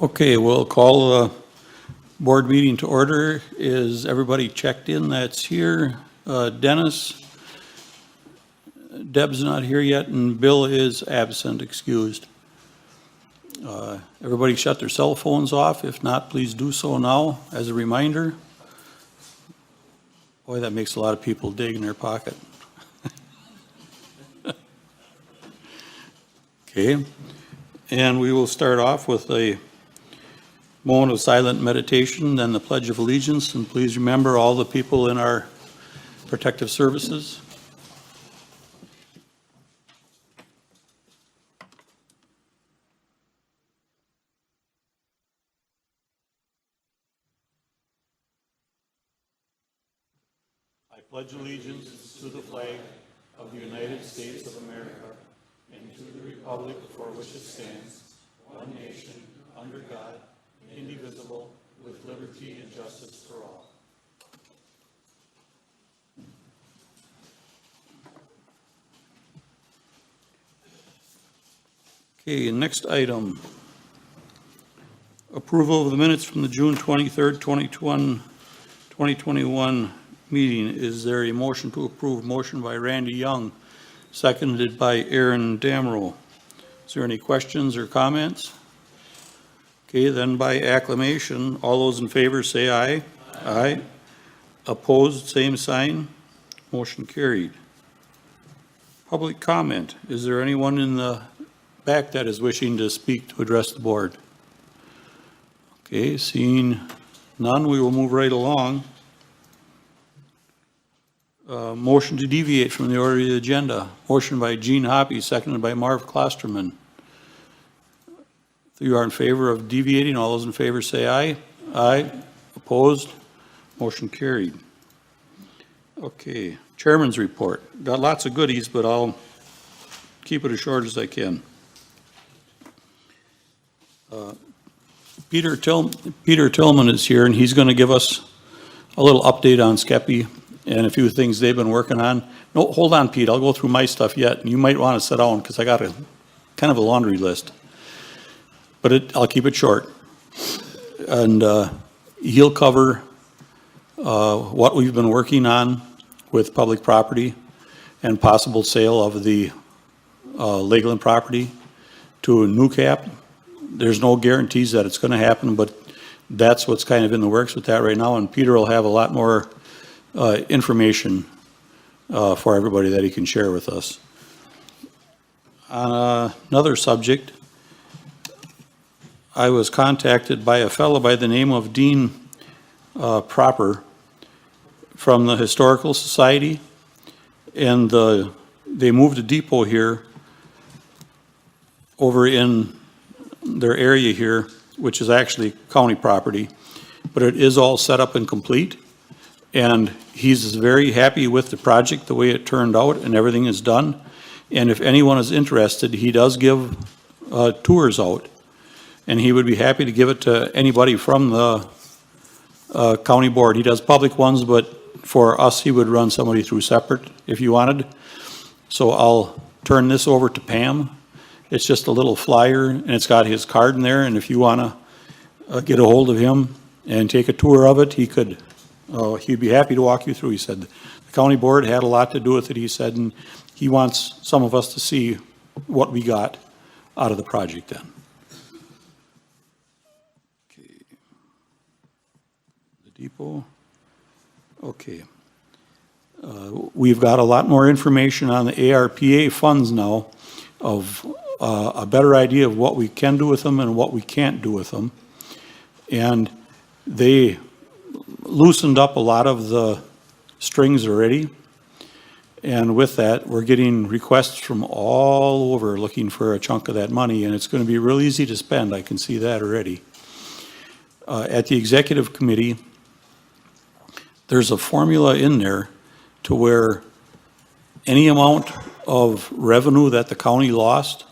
Okay, we'll call the board meeting to order. Is everybody checked in that's here? Dennis? Deb's not here yet, and Bill is absent, excused. Everybody shut their cell phones off. If not, please do so now as a reminder. Boy, that makes a lot of people dig in their pocket. Okay, and we will start off with a moment of silent meditation, then the Pledge of Allegiance, and please remember all the people in our protective services. I pledge allegiance to the flag of the United States of America and to the republic for which it stands, one nation, under God, indivisible, with liberty and justice for all. Okay, next item. Approval of the minutes from the June 23rd, 2021 meeting. Is there a motion to approve? Motion by Randy Young, seconded by Aaron Damrow. Is there any questions or comments? Okay, then by acclamation, all those in favor say aye. Aye. Opposed, same sign. Motion carried. Public comment. Is there anyone in the back that is wishing to speak to address the board? Okay, seeing none, we will move right along. Motion to deviate from the order of the agenda. Motion by Gene Hoppy, seconded by Marv Klosterman. If you are in favor of deviating, all those in favor say aye. Aye. Opposed? Motion carried. Okay, chairman's report. Got lots of goodies, but I'll keep it as short as I can. Peter Tillman is here, and he's going to give us a little update on Skeppy and a few things they've been working on. No, hold on, Pete. I'll go through my stuff yet, and you might want to sit down because I got a kind of a laundry list. But I'll keep it short. And he'll cover what we've been working on with public property and possible sale of the Lakeland property to NewCap. There's no guarantees that it's going to happen, but that's what's kind of in the works with that right now. And Peter will have a lot more information for everybody that he can share with us. On another subject, I was contacted by a fellow by the name of Dean Proper from the Historical Society, and they moved a depot here over in their area here, which is actually county property, but it is all set up and complete. And he's very happy with the project, the way it turned out and everything is done. And if anyone is interested, he does give tours out. And he would be happy to give it to anybody from the county board. He does public ones, but for us, he would run somebody through separate if you wanted. So I'll turn this over to Pam. It's just a little flyer, and it's got his card in there. And if you want to get a hold of him and take a tour of it, he could. He'd be happy to walk you through. He said the county board had a lot to do with it, he said, and he wants some of us to see what we got out of the project then. Okay. The depot. Okay. We've got a lot more information on the ARPA funds now, of a better idea of what we can do with them and what we can't do with them. And they loosened up a lot of the strings already. And with that, we're getting requests from all over looking for a chunk of that money, and it's going to be real easy to spend. I can see that already. At the executive committee, there's a formula in there to where any amount of revenue that the county lost,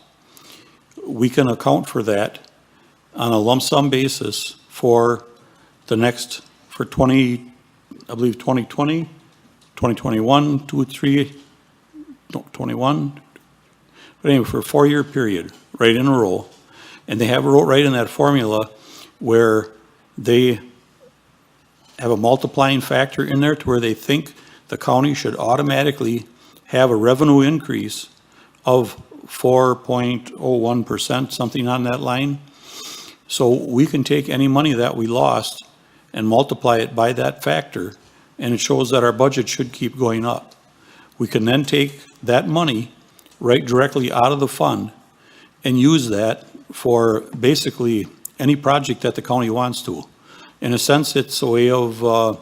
we can account for that on a lump sum basis for the next, for 20, I believe 2020, 2021, 2, 3, no, 21, but anyway, for a 4-year period, right in a row. And they have it right in that formula where they have a multiplying factor in there to where they think the county should automatically have a revenue increase of 4.01%, something on that line. So we can take any money that we lost and multiply it by that factor, and it shows that our budget should keep going up. We can then take that money right directly out of the fund and use that for basically any project that the county wants to. In a sense, it's a way of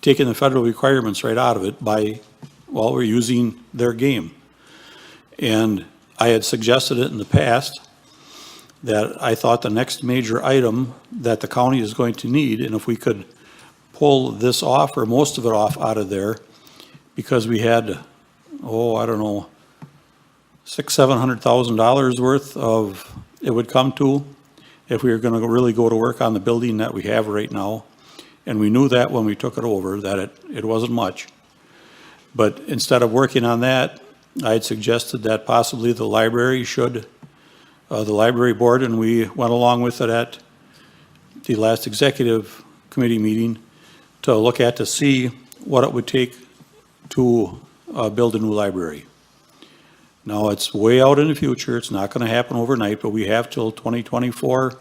taking the federal requirements right out of it by, well, we're using their game. And I had suggested it in the past that I thought the next major item that the county is going to need, and if we could pull this off or most of it off out of there, because we had, I don't know, $600,000-700,000 worth of, it would come to, if we were going to really go to work on the building that we have right now. And we knew that when we took it over, that it wasn't much. But instead of working on that, I had suggested that possibly the library should, the library board, and we went along with it at the last executive committee meeting, to look at to see what it would take to build a new library. Now, it's way out in the future. It's not going to happen overnight, but we have till 2024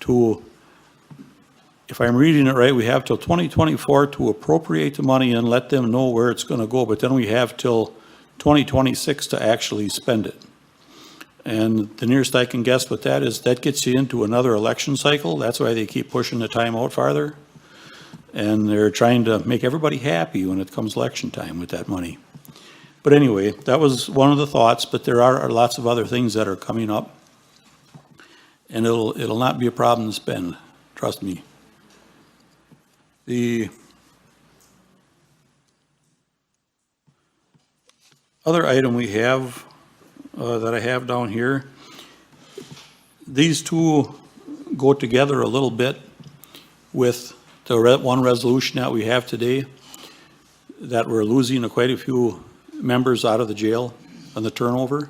to, if I'm reading it right, we have till 2024 to appropriate the money and let them know where it's going to go, but then we have till 2026 to actually spend it. And the nearest I can guess with that is that gets you into another election cycle. That's why they keep pushing the time out farther. And they're trying to make everybody happy when it comes election time with that money. But anyway, that was one of the thoughts, but there are lots of other things that are coming up. And it'll not be a problem to spend, trust me. The other item we have, that I have down here, these two go together a little bit with the one resolution that we have today, that we're losing quite a few members out of the jail on the turnover.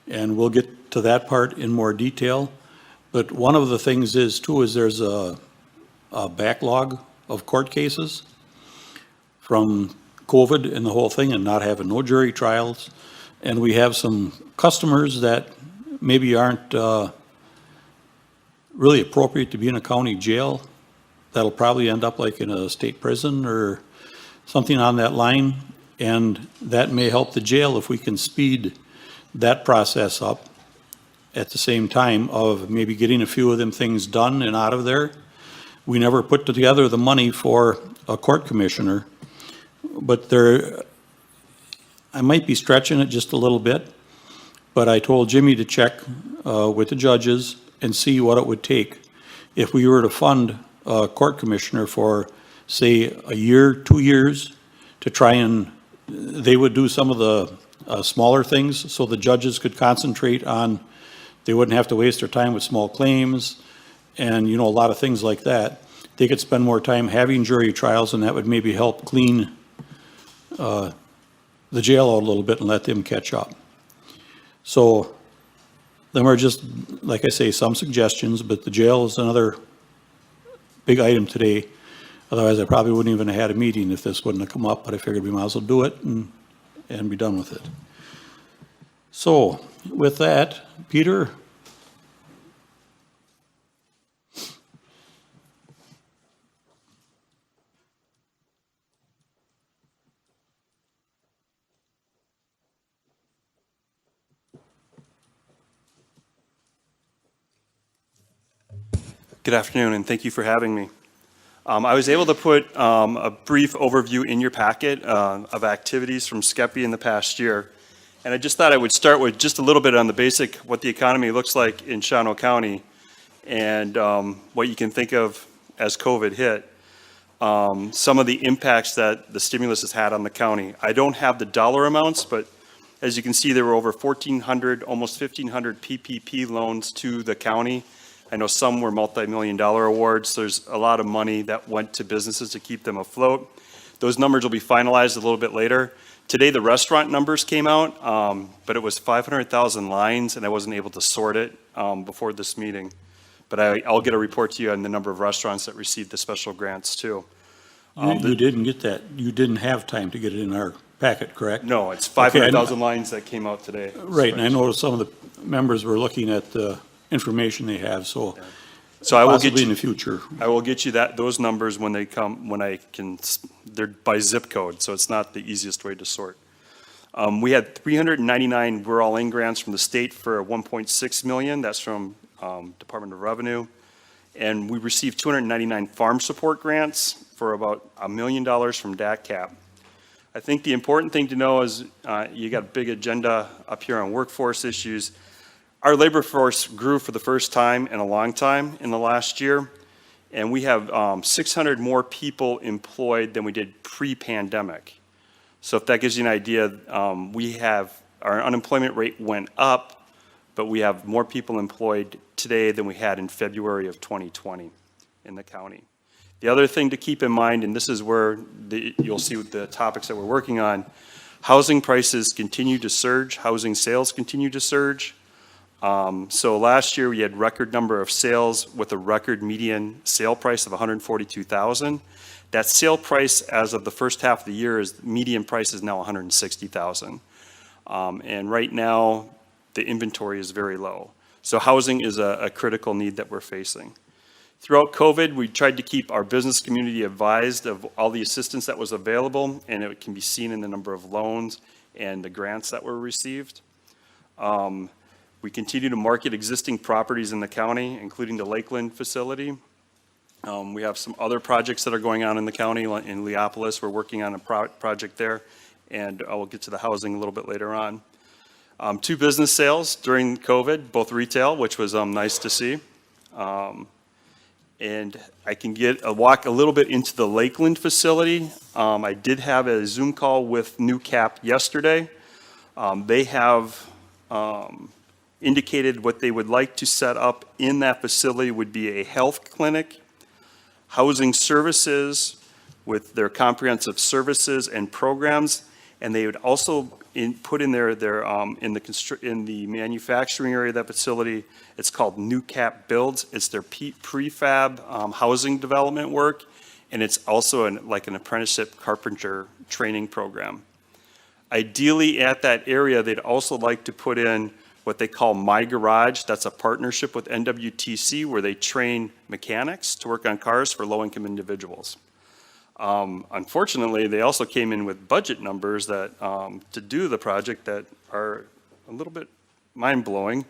And we'll get to that part in more detail. But one of the things is too, is there's a backlog of court cases from COVID and the whole thing, and not having no jury trials. And we have some customers that maybe aren't really appropriate to be in a county jail. That'll probably end up like in a state prison or something on that line. And that may help the jail if we can speed that process up at the same time of maybe getting a few of them things done and out of there. We never put together the money for a court commissioner, but I might be stretching it just a little bit, but I told Jimmy to check with the judges and see what it would take if we were to fund a court commissioner for, say, a year, 2 years, to try and, they would do some of the smaller things so the judges could concentrate on, they wouldn't have to waste their time with small claims and, a lot of things like that. They could spend more time having jury trials, and that would maybe help clean the jail out a little bit and let them catch up. So them are just, like I say, some suggestions, but the jail is another big item today. Otherwise, I probably wouldn't even have had a meeting if this wouldn't have come up, but I figured we might as well do it and be done with it. So with that, Peter? Good afternoon, and thank you for having me. I was able to put a brief overview in your packet of activities from SCEPI in the past year. And I just thought I would start with just a little bit on the basic, what the economy looks like in Shawano County and what you can think of as COVID hit. Some of the impacts that the stimulus has had on the county. I don't have the dollar amounts, but as you can see, there were over 1,400, almost 1,500 PPP loans to the county. I know some were multi-million-dollar awards. There's a lot of money that went to businesses to keep them afloat. Those numbers will be finalized a little bit later. Today, the restaurant numbers came out, but it was 500,000 lines, and I wasn't able to sort it before this meeting. But I'll get a report to you on the number of restaurants that received the special grants too. You didn't get that, you didn't have time to get it in our packet, correct? No, it's Okay, I know- 500,000 lines that came out today. Right, and I know some of the members were looking at the information they have, so So I will get possibly in you, the future. I will get you those numbers when they come, when I can, they're by zip code, so it's not the easiest way to sort. We had 399 We're All In grants from the state for 1.6 million. That's from Department of Revenue. And we received 299 farm support grants for about $1 million from DATCAP. I think the important thing to know is you got a big agenda up here on workforce issues. Our labor force grew for the first time in a long time in the last year, and we have 600 more people employed than we did pre-pandemic. So if that gives you an idea, our unemployment rate went up, but we have more people employed today than we had in February of 2020 in the county. The other thing to keep in mind, and this is where you'll see the topics that we're working on, housing prices continue to surge, housing sales continue to surge. So last year we had record number of sales with a record median sale price of $142,000. That sale price as of the first half of the year median price is now $160,000. And right now the inventory is very low. So housing is a critical need that we're facing. Throughout COVID, we tried to keep our business community advised of all the assistance that was available, and it can be seen in the number of loans and the grants that were received. We continue to market existing properties in the county, including the Lakeland facility. We have some other projects that are going on in the county. In Leopolis, we're working on a project there, and I will get to the housing a little bit later on. 2 business sales during COVID, both retail, which was nice to see. And I can walk a little bit into the Lakeland facility. I did have a Zoom call with NewCap yesterday. They have indicated what they would like to set up in that facility would be a health clinic, housing services with their comprehensive services and programs, and they would also put in their in the manufacturing area of that facility. It's called NewCap Builds. It's their prefab housing development work, and it's also like an apprenticeship carpenter training program. Ideally, at that area, they'd also like to put in what they call My Garage. That's a partnership with NWTC where they train mechanics to work on cars for low-income individuals. Unfortunately, they also came in with budget numbers that to do the project that are a little bit mind-blowing.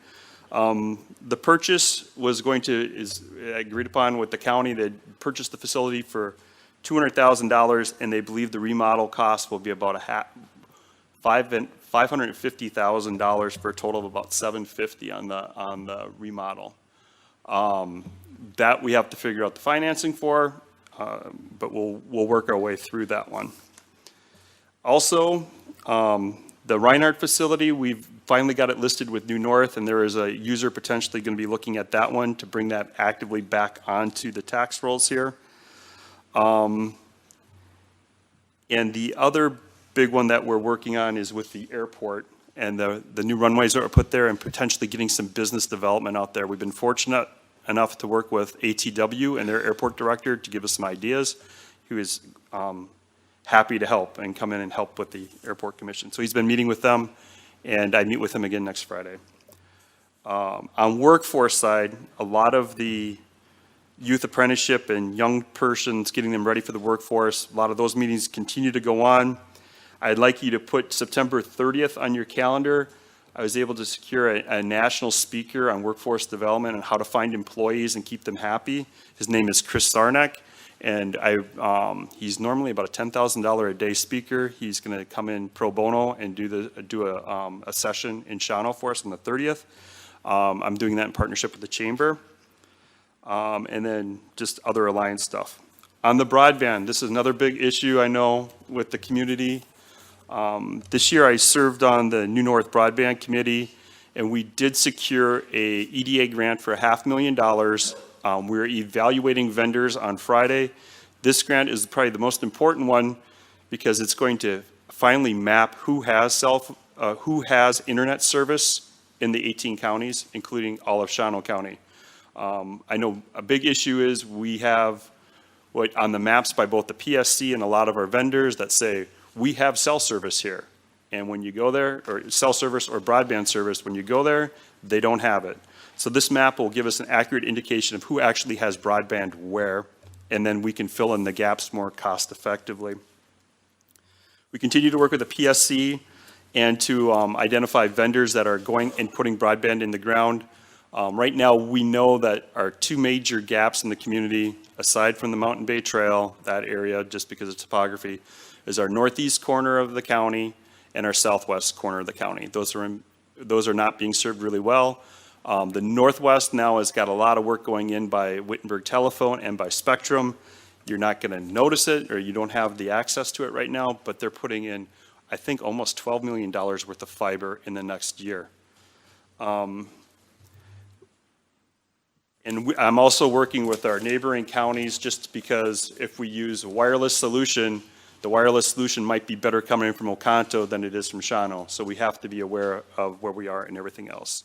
The purchase is agreed upon with the county. They purchased the facility for $200,000, and they believe the remodel cost will be about $550,000 for a total of about $750,000 on the remodel. That we have to figure out the financing for. But we'll work our way through that one. Also, the Reinhardt facility, we've finally got it listed with New North, and there is a user potentially going to be looking at that one to bring that actively back onto the tax rolls here. And the other big one that we're working on is with the airport and the new runways that are put there and potentially getting some business development out there. We've been fortunate enough to work with ATW and their airport director to give us some ideas. He was happy to help and come in and help with the airport commission. So he's been meeting with them, and I meet with him again next Friday. On workforce side, a lot of the youth apprenticeship and young persons, getting them ready for the workforce, a lot of those meetings continue to go on. I'd like you to put September 30th on your calendar. I was able to secure a national speaker on workforce development and how to find employees and keep them happy. His name is Chris Sarnak, and he's normally about a $10,000 a day speaker. He's going to come in pro bono and do a session in Shawano for us on the 30th. I'm doing that in partnership with the chamber, and then just other alliance stuff. On the broadband, this is another big issue I know with the community. This year I served on the New North Broadband Committee, and we did secure a EDA grant for $500,000. We're evaluating vendors on Friday. This grant is probably the most important one because it's going to finally map who has internet service in the 18 counties, including all of Shawano County. I know a big issue is we have what on the maps by both the PSC and a lot of our vendors that say, we have cell service here. And when you go there, or cell service or broadband service, when you go there, they don't have it. So this map will give us an accurate indication of who actually has broadband where, and then we can fill in the gaps more cost effectively. We continue to work with the PSC and to identify vendors that are going and putting broadband in the ground. Right now, we know that our two major gaps in the community, aside from the Mountain Bay Trail, that area, just because of topography, is our northeast corner of the county and our southwest corner of the county. Those are not being served really well. The northwest now has got a lot of work going in by Wittenberg Telephone and by Spectrum. You're not going to notice it, or you don't have the access to it right now, but they're putting in, I think, almost $12 million worth of fiber in the next year. I'm also working with our neighboring counties, just because if we use a wireless solution, the wireless solution might be better coming from Oconto than it is from Shawano. So we have to be aware of where we are and everything else.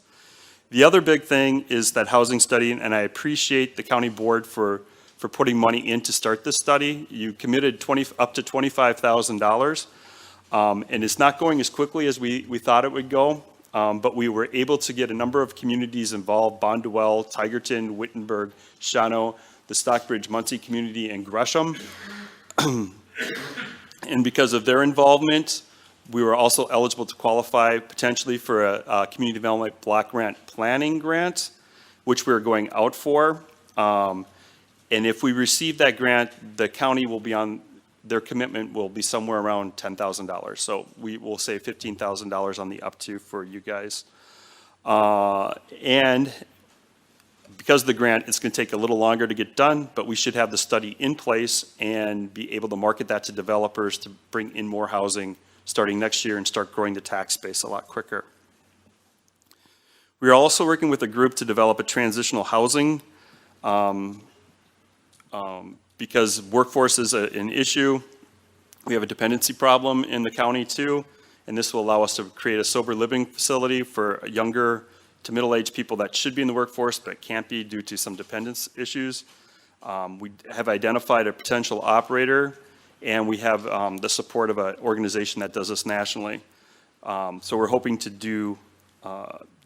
The other big thing is that housing study, and I appreciate the county board for putting money in to start this study. You committed up to $25,000, and it's not going as quickly as we thought it would go. But we were able to get a number of communities involved: Bonduel, Tigerton, Wittenberg, Shawano, the Stockbridge, Muncie community, and Gresham. And because of their involvement, we were also eligible to qualify potentially for a community development block grant planning grant, which we're going out for. And if we receive that grant, the county will be on, their commitment will be somewhere around $10,000. So we will save $15,000 on the up to for you guys. And because of the grant, it's going to take a little longer to get done, but we should have the study in place and be able to market that to developers to bring in more housing starting next year and start growing the tax base a lot quicker. We are also working with a group to develop a transitional housing because workforce is an issue. We have a dependency problem in the county too, and this will allow us to create a sober living facility for younger to middle-aged people that should be in the workforce but can't be due to some dependence issues. We have identified a potential operator, and we have the support of an organization that does this nationally. So we're hoping to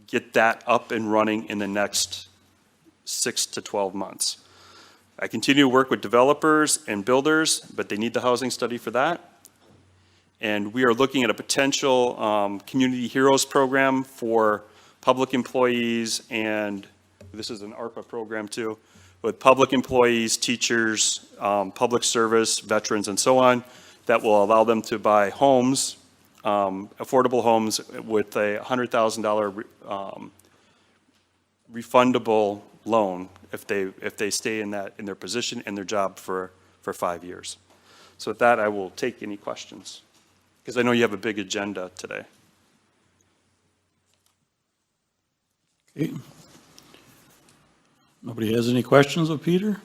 get that up and running in the next 6 to 12 months. I continue to work with developers and builders, but they need the housing study for that. And we are looking at a potential Community Heroes program for public employees, and this is an ARPA program too, with public employees, teachers, public service, veterans, and so on, that will allow them to buy homes, affordable homes with a $100,000 refundable loan if they stay in their position and their job for 5 years. So with that, I will take any questions, because I know you have a big agenda today. Okay. Nobody has any questions of Peter?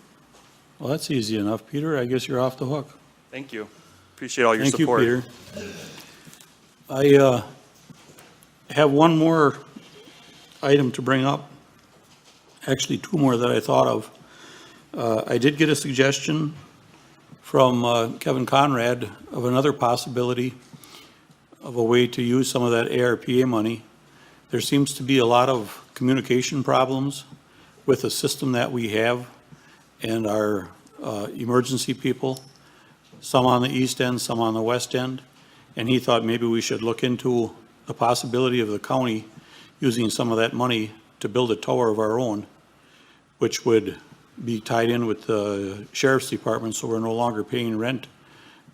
Well, that's easy enough, Peter. I guess you're off the hook. Thank you. Appreciate all your Thank support. you, Peter. I have one more item to bring up. Actually, two more that I thought of. I did get a suggestion from Kevin Conrad of another possibility of a way to use some of that ARPA money. There seems to be a lot of communication problems with the system that we have and our emergency people, some on the east end, some on the west end. And he thought maybe we should look into the possibility of the county using some of that money to build a tower of our own, which would be tied in with the sheriff's department, so we're no longer paying rent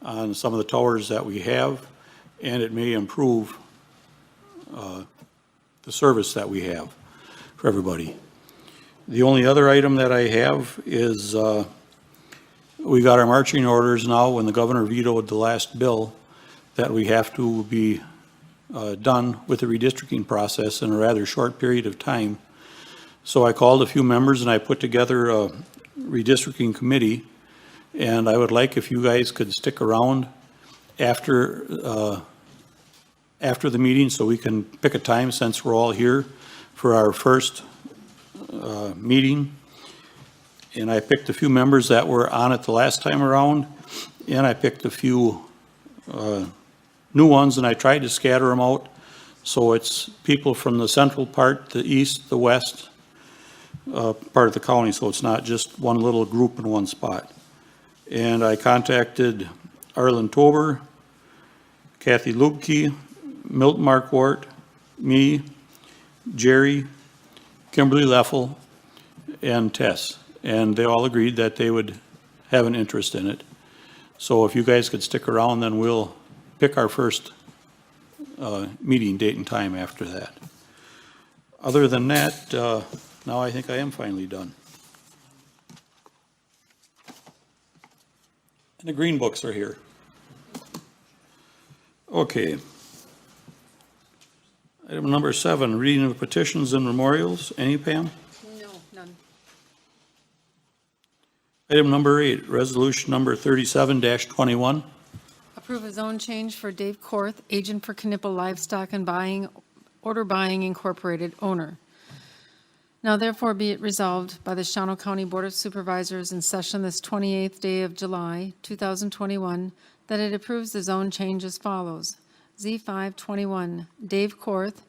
on some of the towers that we have, and it may improve the service that we have for everybody. The only other item that I have is we got our marching orders now when the governor vetoed the last bill that we have to be done with the redistricting process in a rather short period of time. So I called a few members and I put together a redistricting committee, and I would like if you guys could stick around after the meeting so we can pick a time, since we're all here, for our first meeting, and I picked a few members that were on it the last time around, and I picked a few new ones, and I tried to scatter them out. So it's people from the central part, the east, the west part of the county, so it's not just one little group in one spot. And I contacted Arlen Tober, Kathy Lubke, Milt Markwart, me, Jerry, Kimberly Leffel, and Tess. And they all agreed that they would have an interest in it. So if you guys could stick around, then we'll pick our first meeting date and time after that. Other than that, now I think I am finally done. And the green books are here. Okay. Item number 7, reading of petitions and memorials. Any, Pam? No, none. Item number 8, resolution number 37-21. Approve a zone change for Dave Korth, agent for Knipple Livestock and Order Buying Incorporated, owner. Now therefore be it resolved by the Shawano County Board of Supervisors in session this 28th day of July, 2021, that it approves the zone change as follows. Z521, Dave Korth,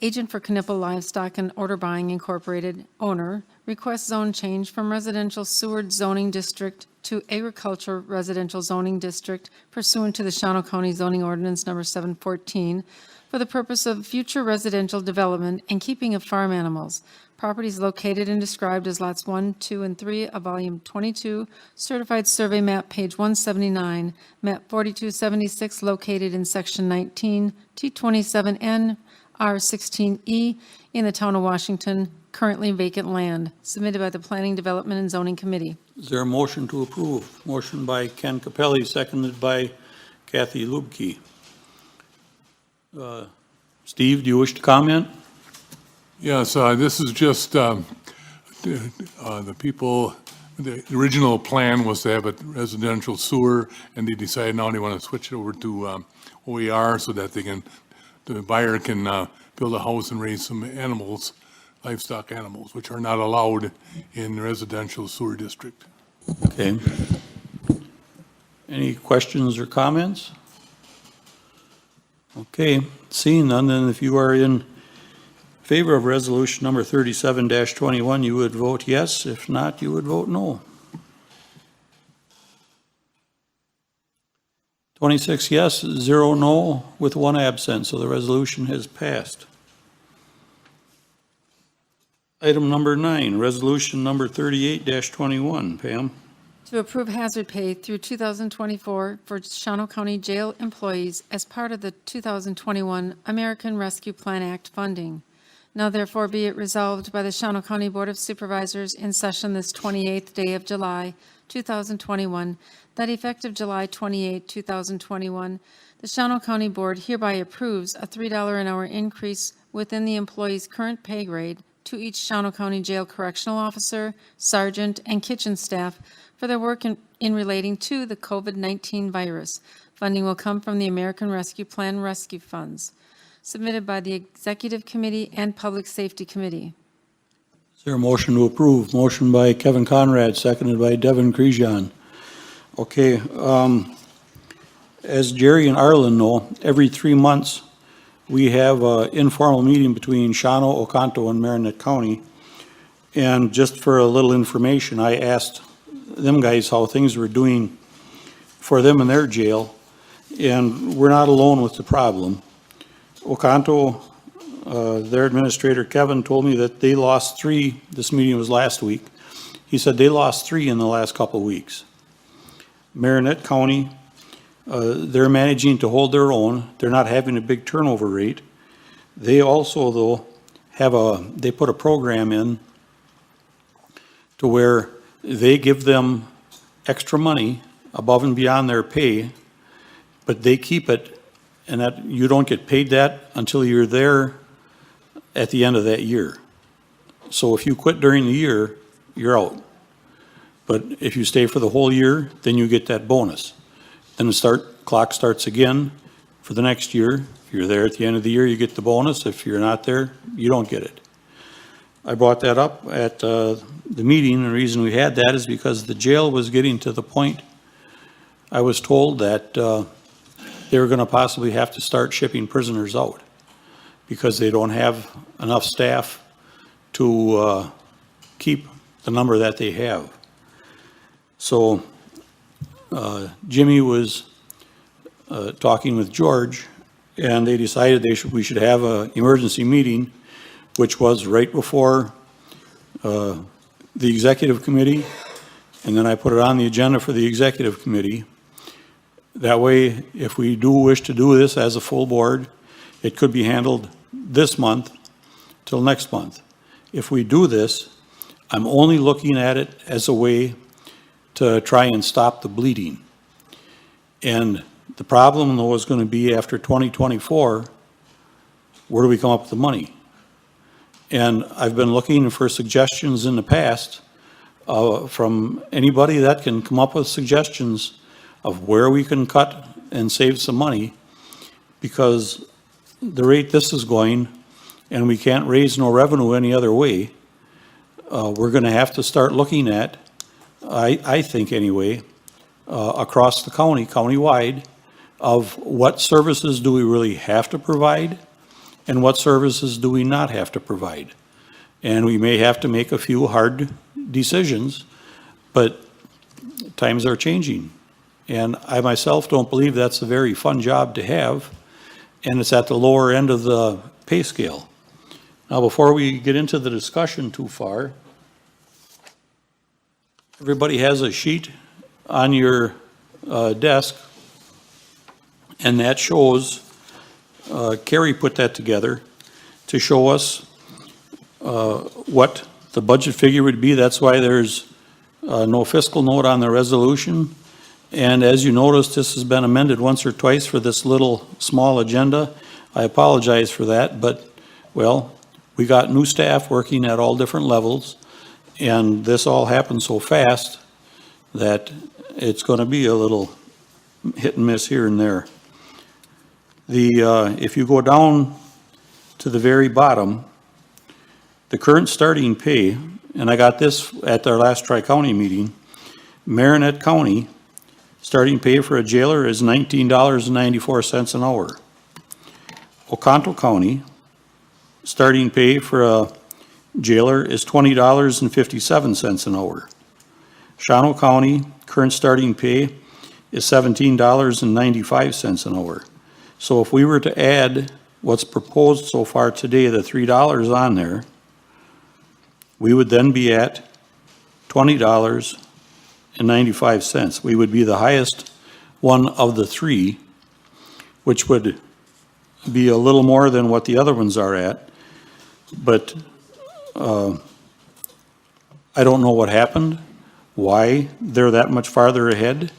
agent for Knipple Livestock and Order Buying Incorporated, owner, requests zone change from residential Seward zoning district to agriculture residential zoning district pursuant to the Shawano County zoning ordinance number 714 for the purpose of future residential development and keeping of farm animals. Properties located and described as lots 1, 2, and 3 of volume 22, certified survey map, page 179, map 4276, located in section 19, T27N, R16E, in the town of Washington, currently vacant land, submitted by the Planning, Development, and Zoning Committee. Is there a motion to approve? Motion by Ken Capelli, seconded by Kathy Lubke. Steve, do you wish to comment? Yes, this is just the people, the original plan was to have a residential sewer, and they decided now they want to switch it over to OER so that the buyer can build a house and raise some animals, livestock animals, which are not allowed in the residential sewer district. Okay. Any questions or comments? Okay, seeing none, then if you are in favor of resolution number 37-21, you would vote yes. If not, you would vote no. 26 yes, 0 no, with 1 absent, so the resolution has passed. Item number 9, resolution number 38-21. Pam? To approve hazard pay through 2024 for Shawano County Jail employees as part of the 2021 American Rescue Plan Act funding. Now therefore be it resolved by the Shawano County Board of Supervisors in session this 28th day of July, 2021, that effective July 28, 2021, the Shawano County Board hereby approves a $3 an hour increase within the employee's current pay grade to each Shawano County Jail correctional officer, sergeant, and kitchen staff for their work in relating to the COVID-19 virus. Funding will come from the American Rescue Plan Rescue Funds, submitted by the Executive Committee and Public Safety Committee. Is there a motion to approve? Motion by Kevin Conrad, seconded by Devin Crejan. Okay, as Jerry and Arlen know, every 3 months, we have an informal meeting between Shawano, Oconto, and Marinette County. And just for a little information, I asked them guys how things were doing for them in their jail, and we're not alone with the problem. Oconto, their administrator Kevin told me that they lost 3, this meeting was last week, he said they lost 3 in the last couple of weeks. Marinette County, they're managing to hold their own, they're not having a big turnover rate. They also, though, they put a program in to where they give them extra money above and beyond their pay, but they keep it, and that you don't get paid that until you're there at the end of that year. So if you quit during the year, you're out. But if you stay for the whole year, then you get that bonus. Then the clock starts again for the next year. If you're there at the end of the year, you get the bonus. If you're not there, you don't get it. I brought that up at the meeting. The reason we had that is because the jail was getting to the point, I was told that they were going to possibly have to start shipping prisoners out because they don't have enough staff to keep the number that they have. So Jimmy was talking with George, and they decided we should have an emergency meeting, which was right before the executive committee, and then I put it on the agenda for the executive committee. That way, if we do wish to do this as a full board, it could be handled this month till next month. If we do this, I'm only looking at it as a way to try and stop the bleeding. And the problem, though, is going to be after 2024, where do we come up with the money? And I've been looking for suggestions in the past from anybody that can come up with suggestions of where we can cut and save some money, because the rate this is going, and we can't raise no revenue any other way, we're going to have to start looking at, I think anyway, across the county, countywide, of what services do we really have to provide and what services do we not have to provide. And we may have to make a few hard decisions, but times are changing. And I myself don't believe that's a very fun job to have, and it's at the lower end of the pay scale. Now, before we get into the discussion too far, everybody has a sheet on your desk, and that shows, Carrie put that together to show us what the budget figure would be. That's why there's no fiscal note on the resolution. And as you noticed, this has been amended once or twice for this little small agenda. I apologize for that, but, well, we got new staff working at all different levels, and this all happened so fast that it's going to be a little hit and miss here and there. If you go down to the very bottom, the current starting pay, and I got this at our last Tri-County meeting, Marinette County, starting pay for a jailer is $19.94 an hour. Oconto County, starting pay for a jailer is $20.57 an hour. Shawano County, current starting pay is $17.95 an hour. So if we were to add what's proposed so far today, the $3 on there, we would then be at $20.95. We would be the highest one of the three, which would be a little more than what the other ones are at. But I don't know what happened, why they're that much farther ahead.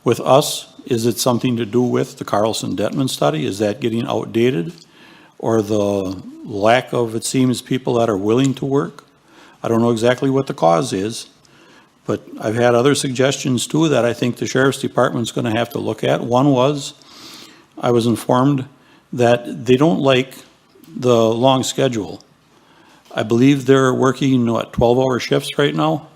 With us, is it something to do with the Carlson-Detman study? Is that getting outdated? Or the lack of, it seems, people that are willing to work? I don't know exactly what the cause is, but I've had other suggestions too that I think the Sheriff's Department's going to have to look at. One was, I was informed that they don't like the long schedule. I believe they're working, what, 12-hour shifts right now?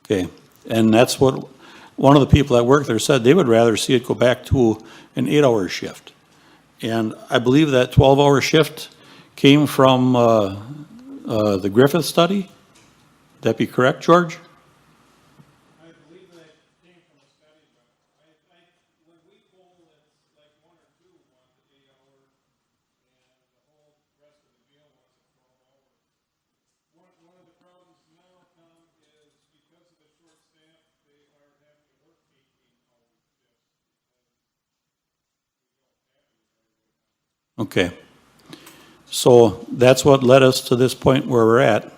Okay, and that's what one of the people that work there said. They would rather see it go back to an 8-hour shift. And I believe that 12-hour shift came from the Griffith study. Would that be correct, George? I believe that came from a study, but when we poll, it's like 1 or 2 want the 8 hours, and the whole rest of the jail wants a 12 hours. One of the problems now, Tom, is because of the short staff, they are having to work 18-hour shifts. Okay. So that's what led us to this point where we're at.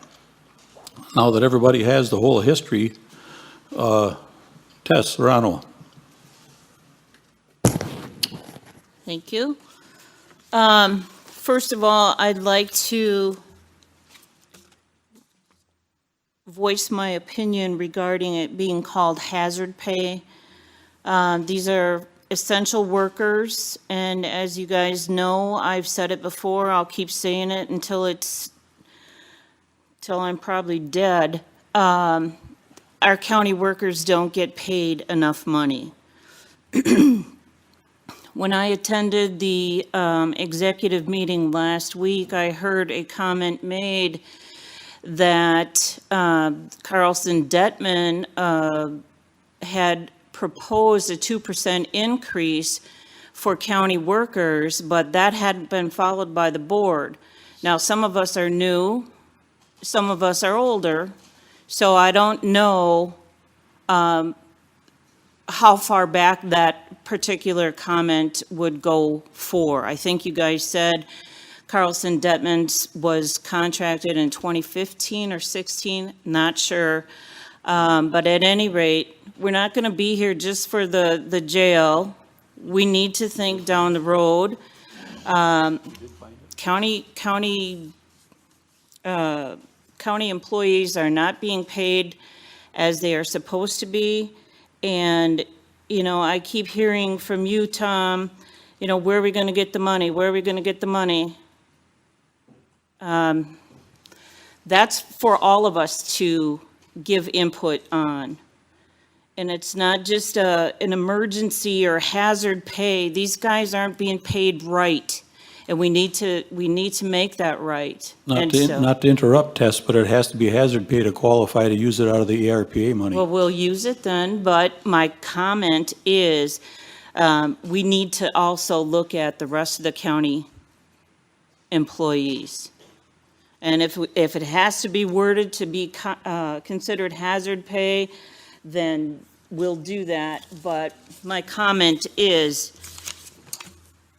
Now that everybody has the whole history, Tess Serrano. Thank you. First of all, I'd like to voice my opinion regarding it being called hazard pay. These are essential workers, and as you guys know, I've said it before, I'll keep saying it until it's till I'm probably dead, our county workers don't get paid enough money. When I attended the executive meeting last week, I heard a comment made that Carlson Detman had proposed a 2% increase for county workers, but that hadn't been followed by the board. Now, some of us are new, some of us are older, so I don't know how far back that particular comment would go for. I think you guys said Carlson Detman was contracted in 2015 or 16, not sure. But at any rate, we're not going to be here just for the jail. We need to think down the road. County employees are not being paid as they are supposed to be. And, you know, I keep hearing from you, Tom, you know, where are we going to get the money? Where are we going to get the money? That's for all of us to give input on. And it's not just an emergency or hazard pay. These guys aren't being paid right. And we need to make that right. And so- Not to interrupt, Tess, but it has to be hazard pay to qualify to use it out of the ARPA money. Well, we'll use it then, but my comment is, we need to also look at the rest of the county employees. And if it has to be worded to be considered hazard pay, then we'll do that. But my comment is,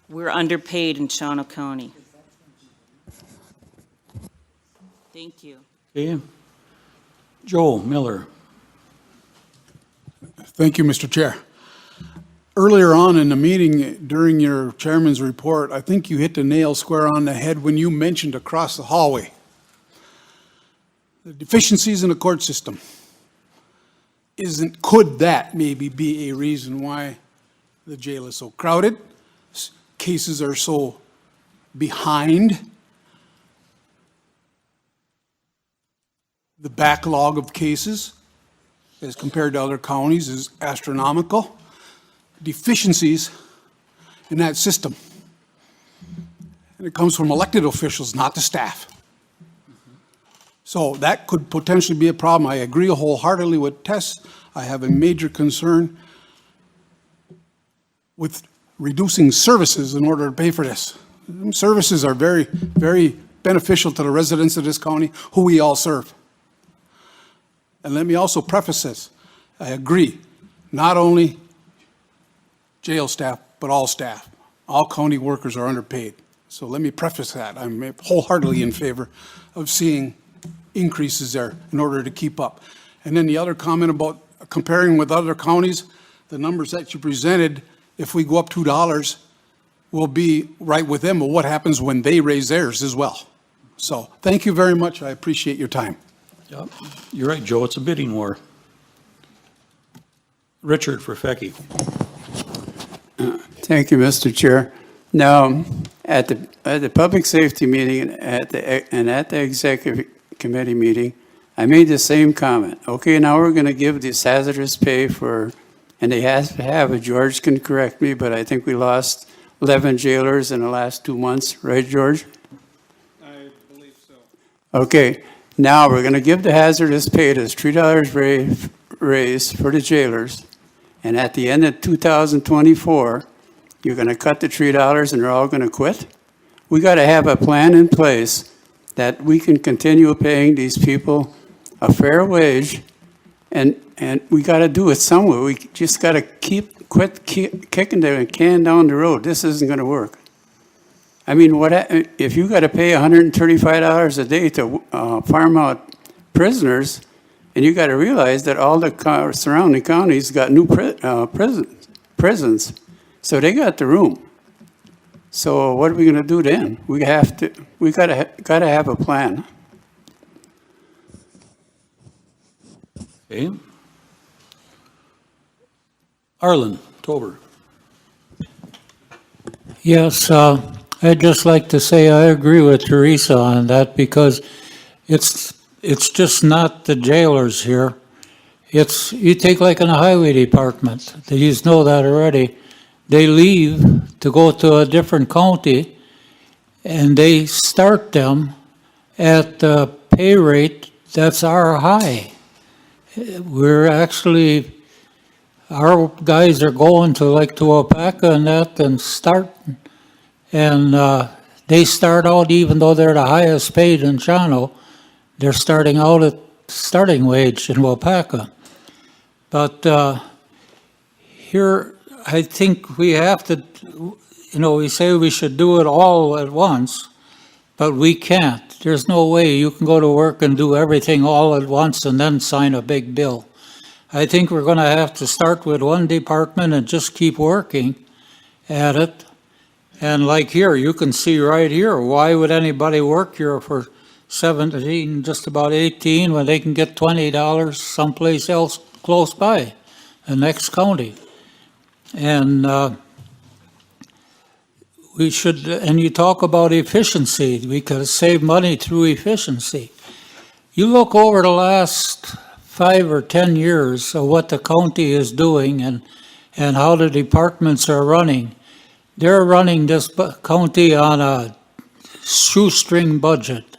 we're underpaid in Shawano County. Thank you. Okay. Joe Miller. Thank you, Mr. Chair. Earlier on in the meeting, during your chairman's report, I think you hit the nail square on the head when you mentioned across the hallway the deficiencies in the court system. Could that maybe be a reason why the jail is so crowded, cases are so behind, the backlog of cases as compared to other counties is astronomical? Deficiencies in that system. And it comes from elected officials, not the staff. So that could potentially be a problem. I agree wholeheartedly with Tess. I have a major concern with reducing services in order to pay for this. Services are very, very beneficial to the residents of this county, who we all serve. And let me also preface this. I agree, not only jail staff, but all staff. All county workers are underpaid. So let me preface that. I'm wholeheartedly in favor of seeing increases there in order to keep up. And then the other comment about comparing with other counties, the numbers that you presented, if we go up $2, we'll be right with them, but what happens when they raise theirs as well? So thank you very much. I appreciate your time. Yep. You're right, Joe, it's a bidding war. Richard Furfecki. Thank you, Mr. Chair. Now, at the public safety meeting and at the executive committee meeting, I made the same comment. Okay, now we're going to give this hazardous pay for, and they have to have it. George can correct me, but I think we lost 11 jailers in the last 2 months, right, George? I believe so. Okay, now we're going to give the hazardous pay this $3 raise for the jailers, and at the end of 2024, you're going to cut the $3 and they're all going to quit? We got to have a plan in place that we can continue paying these people a fair wage, and we got to do it somewhere. We just got to quit kicking the can down the road. This isn't going to work. I mean, if you got to pay $135 a day to farm out prisoners, and you got to realize that all the surrounding counties got new prisons, so they got the room. So what are we going to do then? We got to have a plan. Okay. Arlen Tober. Yes, I'd just like to say I agree with Teresa on that because it's it's just not the jailers here. It's, you take like in the highway department, they just know that already. They leave to go to a different county, and they start them at the pay rate that's our high. We're actually, our guys are going to like to Wapaka and that and start, and they start out, even though they're the highest paid in Shawano, they're starting out at starting wage in Wapaka. But here, I think we have to, you know, we say we should do it all at once, but we can't. There's no way you can go to work and do everything all at once and then sign a big bill. I think we're going to have to start with one department and just keep working at it. And like here, you can see right here, why would anybody work here for 17, just about 18, when they can get $20 someplace else close by, the next county? And we should, and you talk about efficiency, we could save money through efficiency. You look over the last 5 or 10 years of what the county is doing and how the departments are running. They're running this county on a shoestring budget.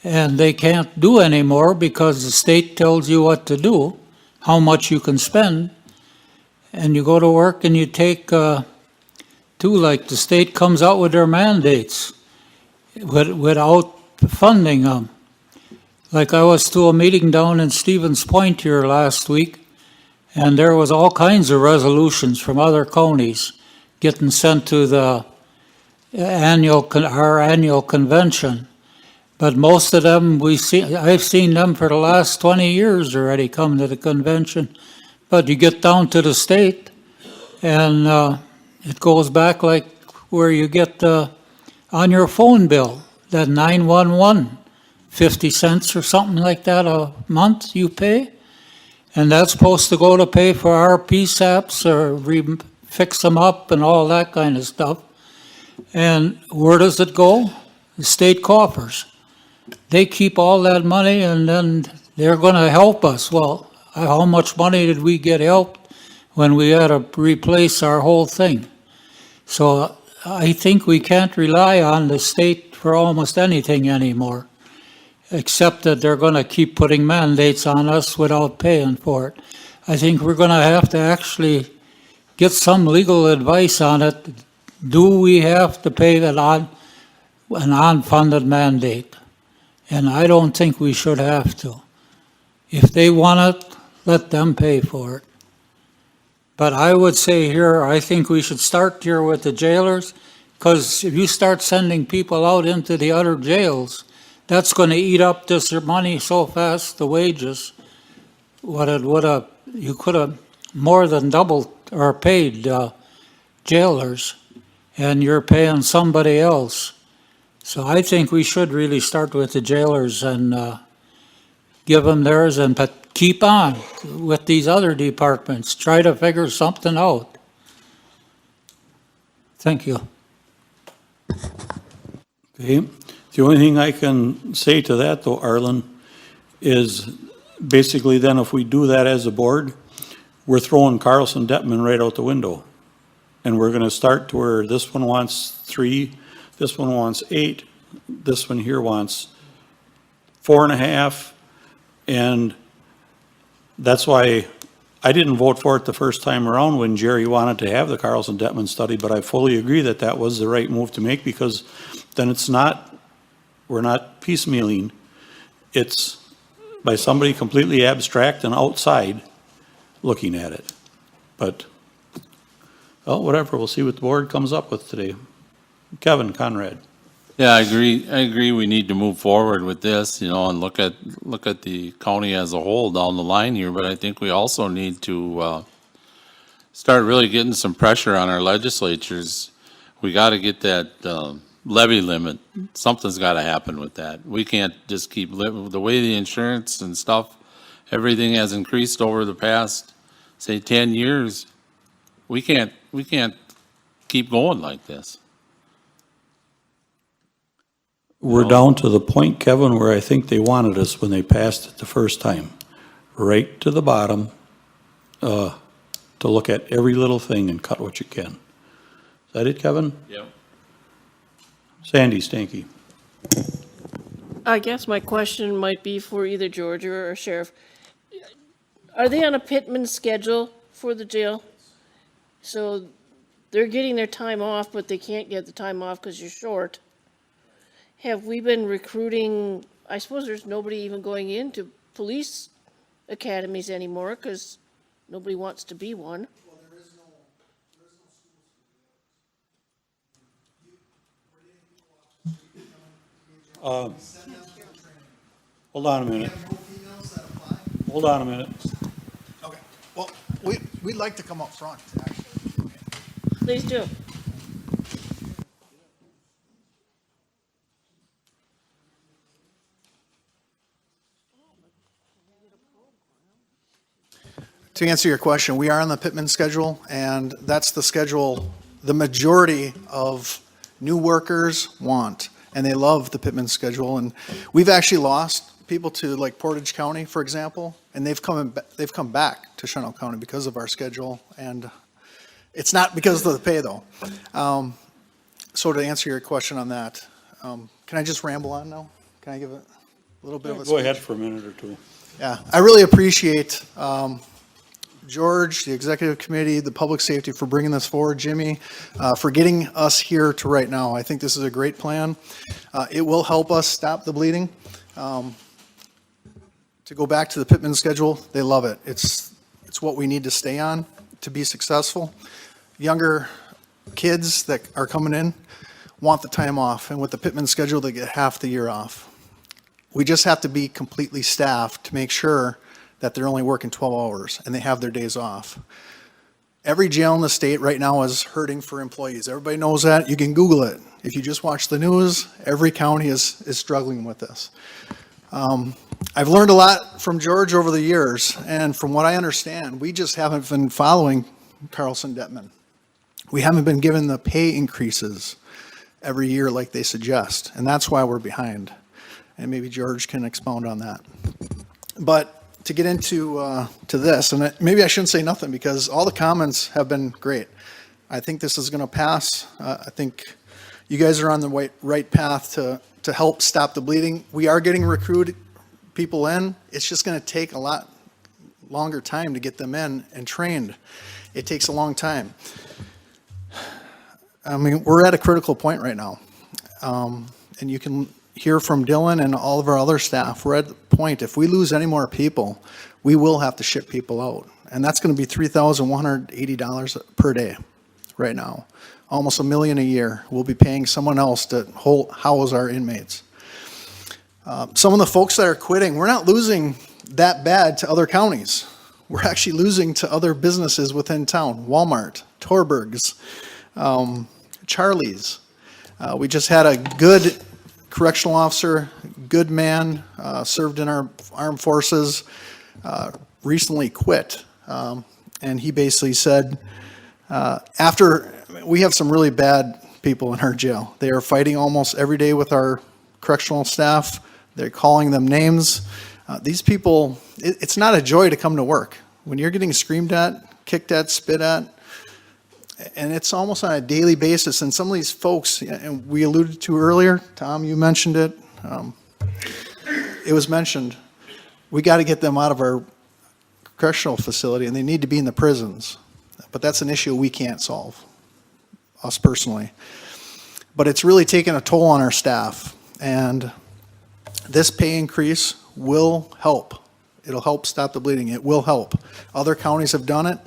And they can't do anymore because the state tells you what to do, how much you can spend. And you go to work and you take, like the state comes out with their mandates without funding them. Like I was to a meeting down in Stevens Point here last week, and there was all kinds of resolutions from other counties getting sent to the our annual convention. But most of them, I've seen them for the last 20 years already come to the convention. But you get down to the state, and it goes back like where you get on your phone bill, that 911, 50 cents or something like that a month you pay. And that's supposed to go to pay for our PSAPs or fix them up and all that kind of stuff. And where does it go? The state coffers. They keep all that money and then they're going to help us. Well, how much money did we get helped when we had to replace our whole thing? So I think we can't rely on the state for almost anything anymore, except that they're going to keep putting mandates on us without paying for it. I think we're going to have to actually get some legal advice on it. Do we have to pay an unfunded mandate? And I don't think we should have to. If they want it, let them pay for it. But I would say here, I think we should start here with the jailers, because if you start sending people out into the other jails, that's going to eat up this money so fast, the wages. What it would have, you could have more than doubled or paid jailers, and you're paying somebody else. So I think we should really start with the jailers and give them theirs, but keep on with these other departments. Try to figure something out. Thank you. Okay. The only thing I can say to that, though, Arlen, is basically then if we do that as a board, we're throwing Carlson Detman right out the window. And we're going to start to where this one wants 3, this one wants 8, this one here wants 4.5, and that's why I didn't vote for it the first time around when Jerry wanted to have the Carlson Detman study, but I fully agree that that was the right move to make, because then it's not, we're not piecemealing. It's by somebody completely abstract and outside looking at it. But, well, whatever, we'll see what the board comes up with today. Kevin Conrad. Yeah, I agree we need to move forward with this, you know, and look at the county as a whole down the line here, but I think we also need to start really getting some pressure on our legislatures. We got to get that levy limit. Something's got to happen with that. We can't just keep living the way the insurance and stuff, everything has increased over the past, say, 10 years. We can't keep going like this. We're down to the point, Kevin, where I think they wanted us when they passed it the first time. Right to the bottom, to look at every little thing and cut what you can. Is that it, Kevin? Yep. Sandy Stanky. I guess my question might be for either George or Sheriff. Are they on a Pittman schedule for the jail? So they're getting their time off, but they can't get the time off because you're short. Have we been recruiting, I suppose there's nobody even going into police academies anymore because nobody wants to be one. Hold on a minute. Hold on a minute. Okay, well, we'd like to come up front, actually. Please do. To answer your question, we are on the Pittman schedule, and that's the schedule the majority of new workers want, and they love the Pittman schedule. And we've actually lost people to like Portage County, for example, and they've come back to Chenal County because of our schedule, and it's not because of the pay, though. So to answer your question on that, can I just ramble on now? Can I give a little bit of a Go ahead speech? for a minute or two. Yeah, I really appreciate George, the executive committee, the public safety for bringing this forward, Jimmy, for getting us here to right now. I think this is a great plan. It will help us stop the bleeding. To go back to the Pittman schedule, they love it. It's what we need to stay on to be successful. Younger kids that are coming in want the time off, and with the Pittman schedule, they get half the year off. We just have to be completely staffed to make sure that they're only working 12 hours and they have their days off. Every jail in the state right now is hurting for employees. Everybody knows that. You can Google it. If you just watch the news, every county is struggling with this. I've learned a lot from George over the years, and from what I understand, we just haven't been following Carlson Detman. We haven't been given the pay increases every year like they suggest, and that's why we're behind. And maybe George can expound on that. But to get into to this, and maybe I shouldn't say nothing because all the comments have been great. I think this is going to pass. I think you guys are on the right path to help stop the bleeding. We are getting recruited people in. It's just going to take a lot longer time to get them in and trained. It takes a long time. I mean, we're at a critical point right now. And you can hear from Dylan and all of our other staff. We're at the point, if we lose any more people, we will have to ship people out. And that's going to be $3,180 per day right now. Almost $1 million a year. We'll be paying someone else to house our inmates. Some of the folks that are quitting, we're not losing that bad to other counties. We're actually losing to other businesses within town. Walmart, Torberg's, Charlie's. We just had a good correctional officer, good man, served in our armed forces, recently quit. And he basically said, we have some really bad people in our jail. They are fighting almost every day with our correctional staff. They're calling them names. These people, it's not a joy to come to work. When you're getting screamed at, kicked at, spit at, and it's almost on a daily basis. And some of these folks, and we alluded to earlier, Tom, you mentioned it. It was mentioned, we got to get them out of our correctional facility, and they need to be in the prisons. But that's an issue we can't solve, us personally. But it's really taken a toll on our staff. And this pay increase will help. It'll help stop the bleeding. It will help. Other counties have done it.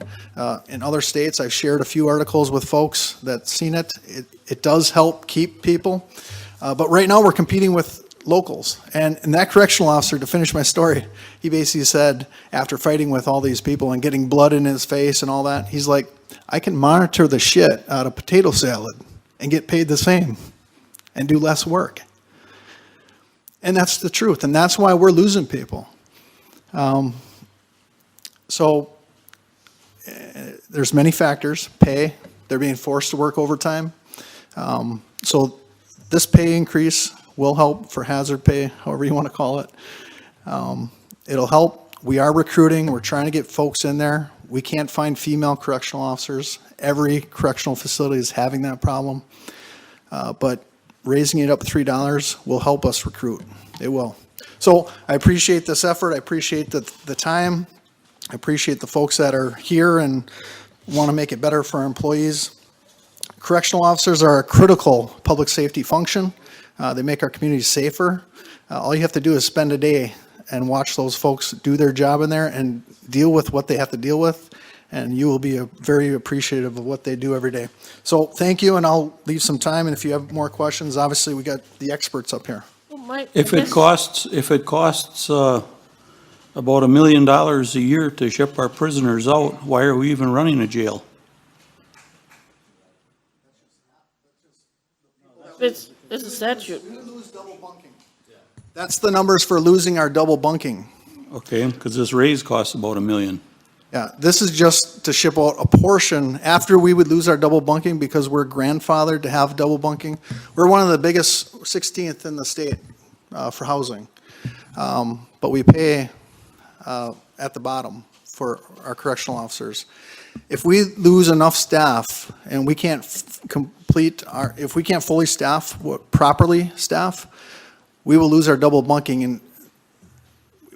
In other states, I've shared a few articles with folks that's seen it. It does help keep people. But right now, we're competing with locals. And that correctional officer, to finish my story, he basically said, after fighting with all these people and getting blood in his face and all that, he's like, I can monitor the shit out of potato salad and get paid the same and do less work. And that's the truth. And that's why we're losing people. There's many factors. Pay, they're being forced to work overtime. So this pay increase will help for hazard pay, however you want to call it. It'll help. We are recruiting. We're trying to get folks in there. We can't find female correctional officers. Every correctional facility is having that problem. But raising it up $3 will help us recruit. It will. So I appreciate this effort. I appreciate the time. I appreciate the folks that are here and want to make it better for our employees. Correctional officers are a critical public safety function. They make our communities safer. All you have to do is spend a day and watch those folks do their job in there and deal with what they have to deal with, and you will be very appreciative of what they do every day. So thank you, and I'll leave some time, and if you have more questions, obviously we got the experts up here. Well, If it costs about $1 million a year to ship our prisoners out, why are we even running a jail? It's a statute. That's the numbers for losing our double bunking. Okay, because this raise costs about $1 million. Yeah, this is just to ship out a portion after we would lose our double bunking because we're grandfathered to have double bunking. We're one of the biggest, 16th in the state for housing. But we pay at the bottom for our correctional officers. If we lose enough staff and we can't if we can't fully properly staff, we will lose our double bunking and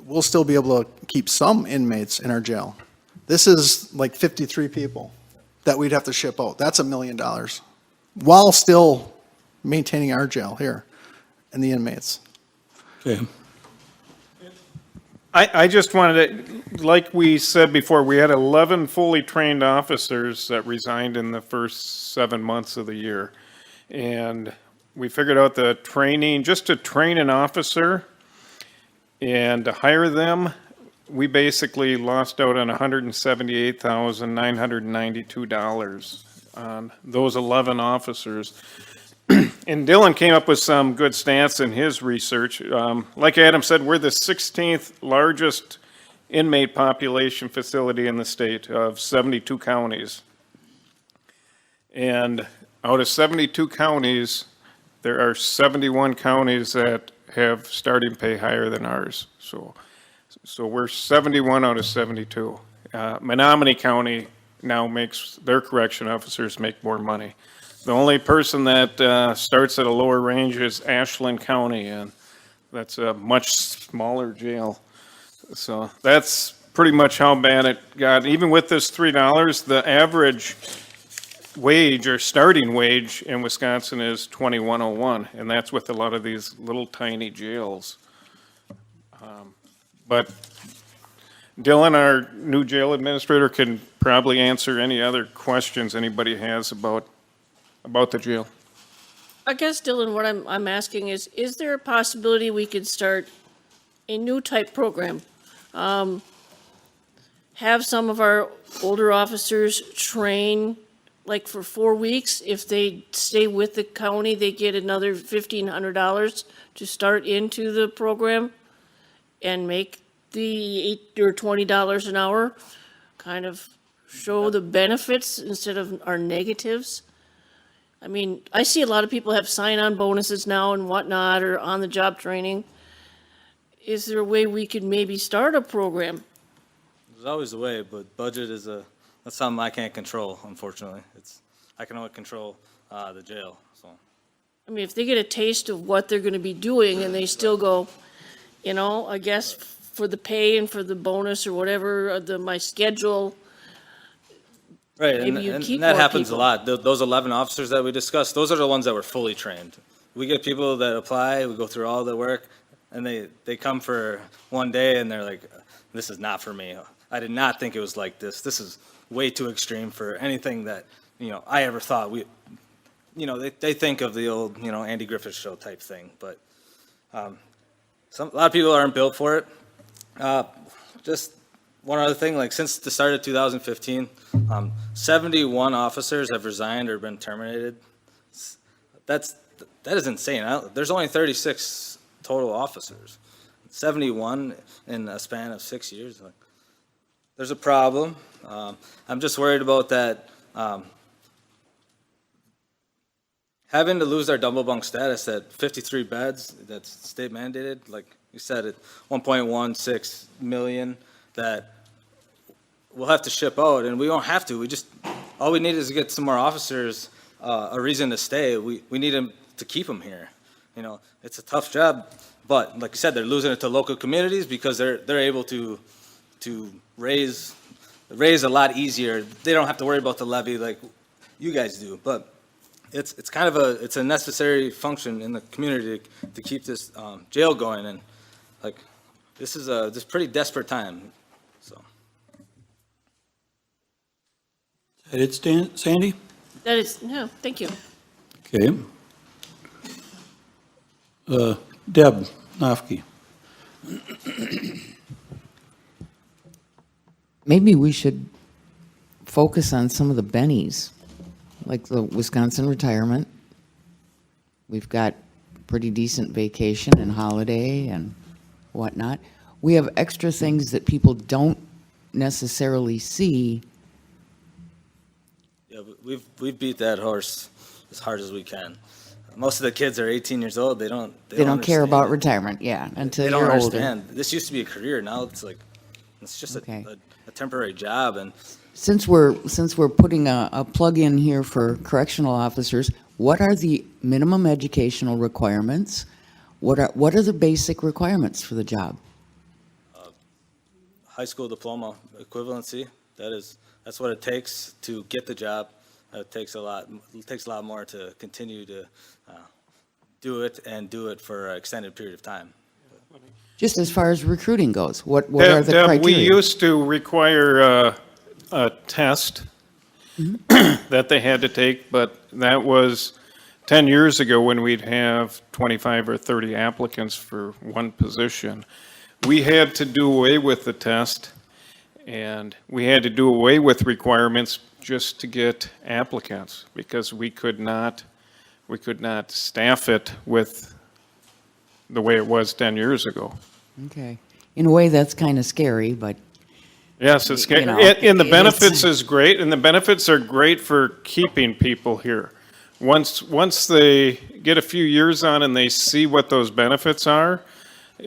we'll still be able to keep some inmates in our jail. This is like 53 people that we'd have to ship out. That's $1 million while still maintaining our jail here and the inmates. Okay. I just wanted to, like we said before, we had 11 fully trained officers that resigned in the first 7 months of the year. And we figured out the training, just to train an officer and to hire them, we basically lost out on $178,992 on those 11 officers. And Dylan came up with some good stats in his research. Like Adam said, we're the 16th largest inmate population facility in the state of 72 counties. And out of 72 counties, there are 71 counties that have starting pay higher than ours. So we're 71 out of 72. Menominee County now makes their correction officers make more money. The only person that starts at a lower range is Ashland County, and that's a much smaller jail. So that's pretty much how bad it got. Even with this $3, the average wage or starting wage in Wisconsin is $21.01, and that's with a lot of these little tiny jails. But Dylan, our new jail administrator, can probably answer any other questions anybody has about the jail. I guess, Dylan, what I'm asking is there a possibility we could start a new type program? Have some of our older officers train, like for 4 weeks. If they stay with the county, they get another $1,500 to start into the program and make the $8 or $20 an hour, kind of show the benefits instead of our negatives. I mean, I see a lot of people have sign-on bonuses now and whatnot, or on-the-job training. Is there a way we could maybe start a program? There's always a way, but budget is that's something I can't control, unfortunately. I can only control the jail, so. I mean, if they get a taste of what they're gonna be doing and they still go, I guess for the pay and for the bonus or whatever, my schedule, Right, maybe you keep and that more happens a people. lot. Those 11 officers that we discussed, those are the ones that were fully trained. We get people that apply, we go through all the work, and they come for one day and they're like, this is not for me. I did not think it was like this. This is way too extreme for anything that, I ever thought. They think of the old, Andy Griffith Show type thing, but a lot of people aren't built for it. Just one other thing, like since the start of 2015, 71 officers have resigned or been terminated. That is insane. There's only 36 total officers. 71 in a span of 6 years. There's a problem. I'm just worried about that. having to lose our double bunk status at 53 beds, that's state mandated, like you said, at 1.16 million that we'll have to ship out, and we don't have to. All we need is to get some more officers a reason to stay. We need them to keep them here. You know, it's a tough job, but like you said, they're losing it to local communities because they're able to raise a lot easier. They don't have to worry about the levy like you guys do, but it's kind of it's a necessary function in the community to keep this jail going, and like this is this pretty desperate time. So Is that it, Sandy? That is, no, thank you. Okay. Deb Nofke. Maybe we should focus on some of the bennies, like the Wisconsin retirement. We've got pretty decent vacation and holiday and whatnot. We have extra things that people don't necessarily see. yeah, we've beat that horse as hard as we can. Most of the kids are 18 years old. They don't Care understand about it. retirement, yeah, until They don't you're older. understand. This used to be a career. Now it's just Okay. a temporary job, and Since we're putting a plug in here for correctional officers, what are the minimum educational requirements? What are the basic requirements for the job? high school diploma equivalency. That's what it takes to get the job. It takes a lot more to continue to do it for an extended period of time. Just as far as recruiting goes, what are the Deb, criteria? we used to require a test that they had to take, but that was 10 years ago when we'd have 25 or 30 applicants for one position. We had to do away with the test, and we had to do away with requirements just to get applicants, because we could not staff it with the way it was 10 years ago. Okay. In a way, that's kind of scary, but Yes, it's, You know, and the it's- benefits is great, and the benefits are great for keeping people here. Once they get a few years on and they see what those benefits are,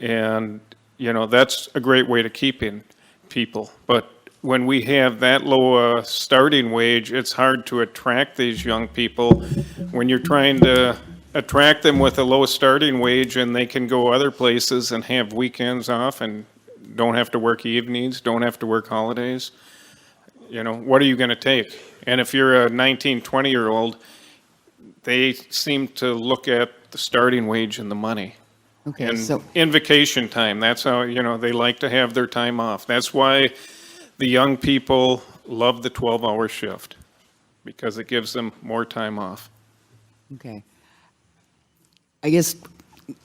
and, you know, that's a great way to keeping people. But when we have that low a starting wage, it's hard to attract these young people. When you're trying to attract them with a low starting wage and they can go other places and have weekends off and don't have to work evenings, don't have to work holidays, you know, what are you going to take? And if you're a 19, 20-year-old, they seem to look at the starting wage and the money. okay, And so, in vacation time, that's how, you know, they like to have their time off. That's why the young people love the 12-hour shift, because it gives them more time off. okay. I guess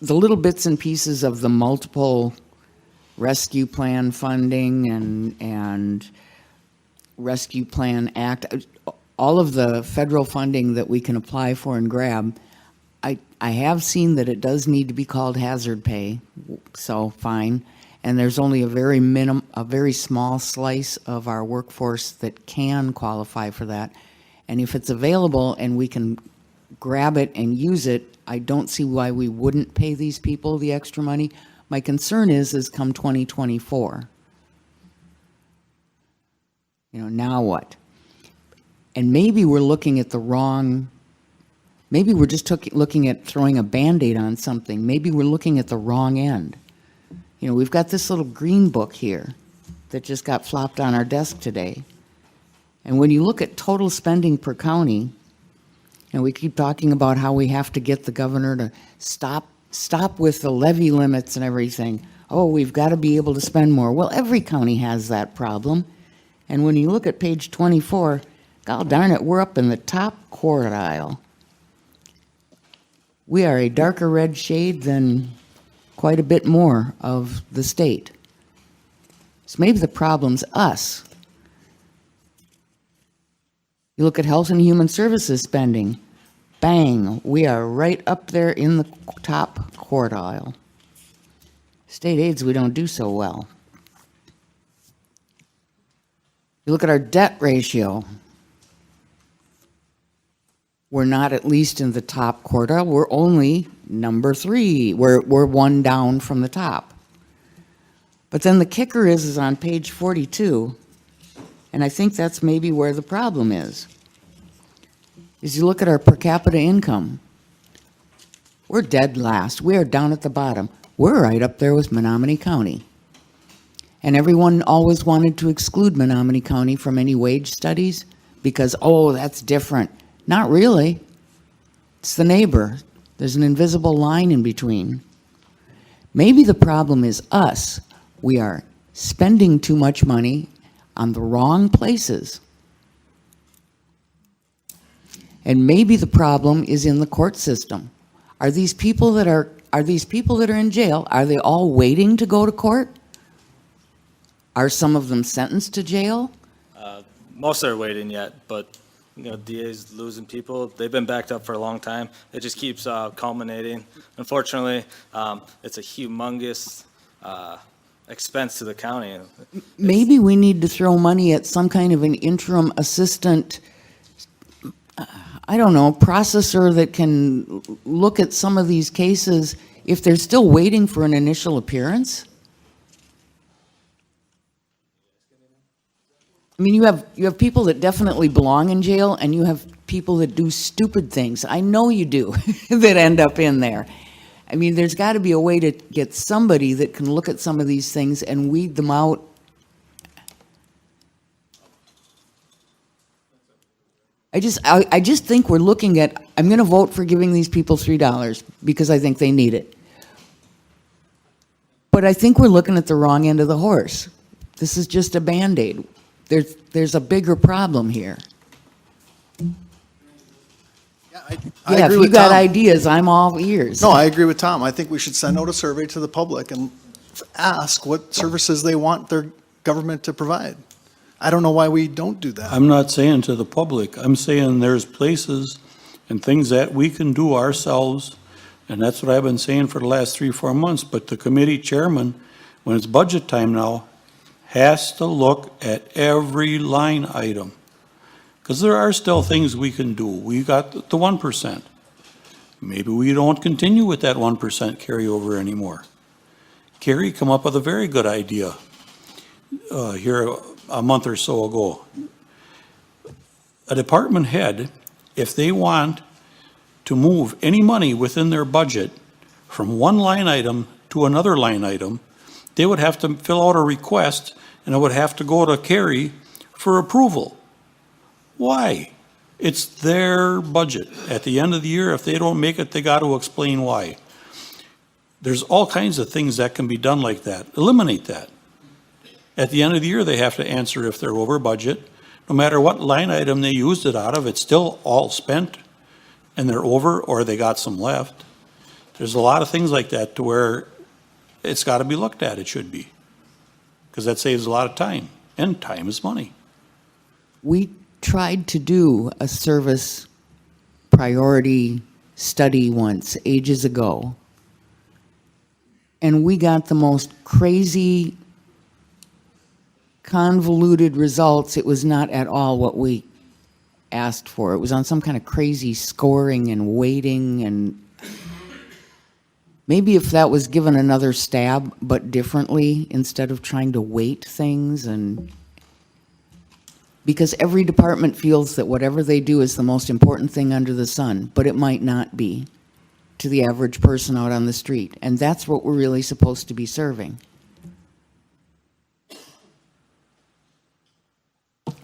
the little bits and pieces of the multiple rescue plan funding and rescue plan act, all of the federal funding that we can apply for and grab, I have seen that it does need to be called hazard pay, so fine. And there's only a very small slice of our workforce that can qualify for that. And if it's available and we can grab it and use it, I don't see why we wouldn't pay these people the extra money. My concern is come 2024. You know, now what? And maybe we're looking at the wrong, maybe we're just looking at throwing a Band-Aid on something. Maybe we're looking at the wrong end. You know, we've got this little green book here that just got flopped on our desk today. And when you look at total spending per county, and we keep talking about how we have to get the governor to stop with the levy limits and everything. Oh, we've got to be able to spend more. Well, every county has that problem. And when you look at page 24, God darn it, we're up in the top quartile. We are a darker red shade than quite a bit more of the state. So maybe the problem's us. You look at Health and Human Services spending, bang, we are right up there in the top quartile. State aids, we don't do so well. You look at our debt ratio. We're not at least in the top quartile. We're only number 3. We're one down from the top. But then the kicker is on page 42, and I think that's maybe where the problem is you look at our per capita income. We're dead last. We are down at the bottom. We're right up there with Menominee County. And everyone always wanted to exclude Menominee County from any wage studies because, oh, that's different. Not really. It's the neighbor. There's an invisible line in between. Maybe the problem is us. We are spending too much money on the wrong places. And maybe the problem is in the court system. Are these people that are in jail, are they all waiting to go to court? Are some of them sentenced to jail? Most are waiting yet, but, DA's losing people. They've been backed up for a long time. It just keeps culminating. Unfortunately, it's a humongous expense to the county. Maybe we need to throw money at some kind of an interim assistant, I don't know, processor that can look at some of these cases if they're still waiting for an initial appearance. I mean, you have people that definitely belong in jail, and you have people that do stupid things. I know you do, that end up in there. I mean, there's got to be a way to get somebody that can look at some of these things and weed them out. I just think we're looking at, I'm going to vote for giving these people $3 because I think they need it. But I think we're looking at the wrong end of the horse. This is just a Band-Aid. There's a bigger problem here. I Yeah, if agree you with got Tom. ideas, I'm all ears. No, I agree with Tom. I think we should send out a survey to the public and ask what services they want their government to provide. I don't know why we don't do that. I'm not saying to the public, I'm saying there's places and things that we can do ourselves, and that's what I've been saying for the last 3-4 months, but the committee chairman, when it's budget time now, has to look at every line item. Because there are still things we can do. We got the 1%. Maybe we don't continue with that 1% carryover anymore. Kerry come up with a very good idea here a month or so ago. A department head, if they want to move any money within their budget from one line item to another line item, they would have to fill out a request, and it would have to go to Kerry for approval. Why? It's their budget. At the end of the year, if they don't make it, they got to explain why. There's all kinds of things that can be done like that. Eliminate that. At the end of the year, they have to answer if they're over budget. No matter what line item they used it out of, it's still all spent, and they're over, or they got some left. There's a lot of things like that to where it's got to be looked at, it should be. Because that saves a lot of time, and time is money. We tried to do a service priority study once, ages ago. And we got the most crazy, convoluted results. It was not at all what we asked for. It was on some kind of crazy scoring and weighting, and maybe if that was given another stab, but differently, instead of trying to weight things, and because every department feels that whatever they do is the most important thing under the sun, but it might not be to the average person out on the street. And that's what we're really supposed to be serving.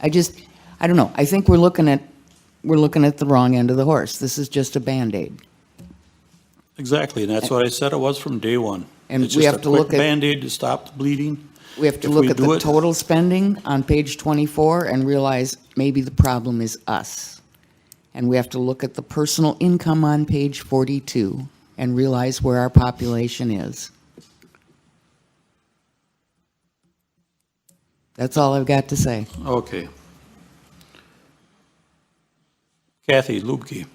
I don't know. I think we're looking at the wrong end of the horse. This is just a Band-Aid. Exactly, and that's what I said it was from day one. And It's we just have a to quick look at- Band-Aid to stop the bleeding. We have to If look we at do the it- total spending on page 24 and realize maybe the problem is us. And we have to look at the personal income on page 42 and realize where our population is. That's all I've got to say. Okay. Kathy Lubke.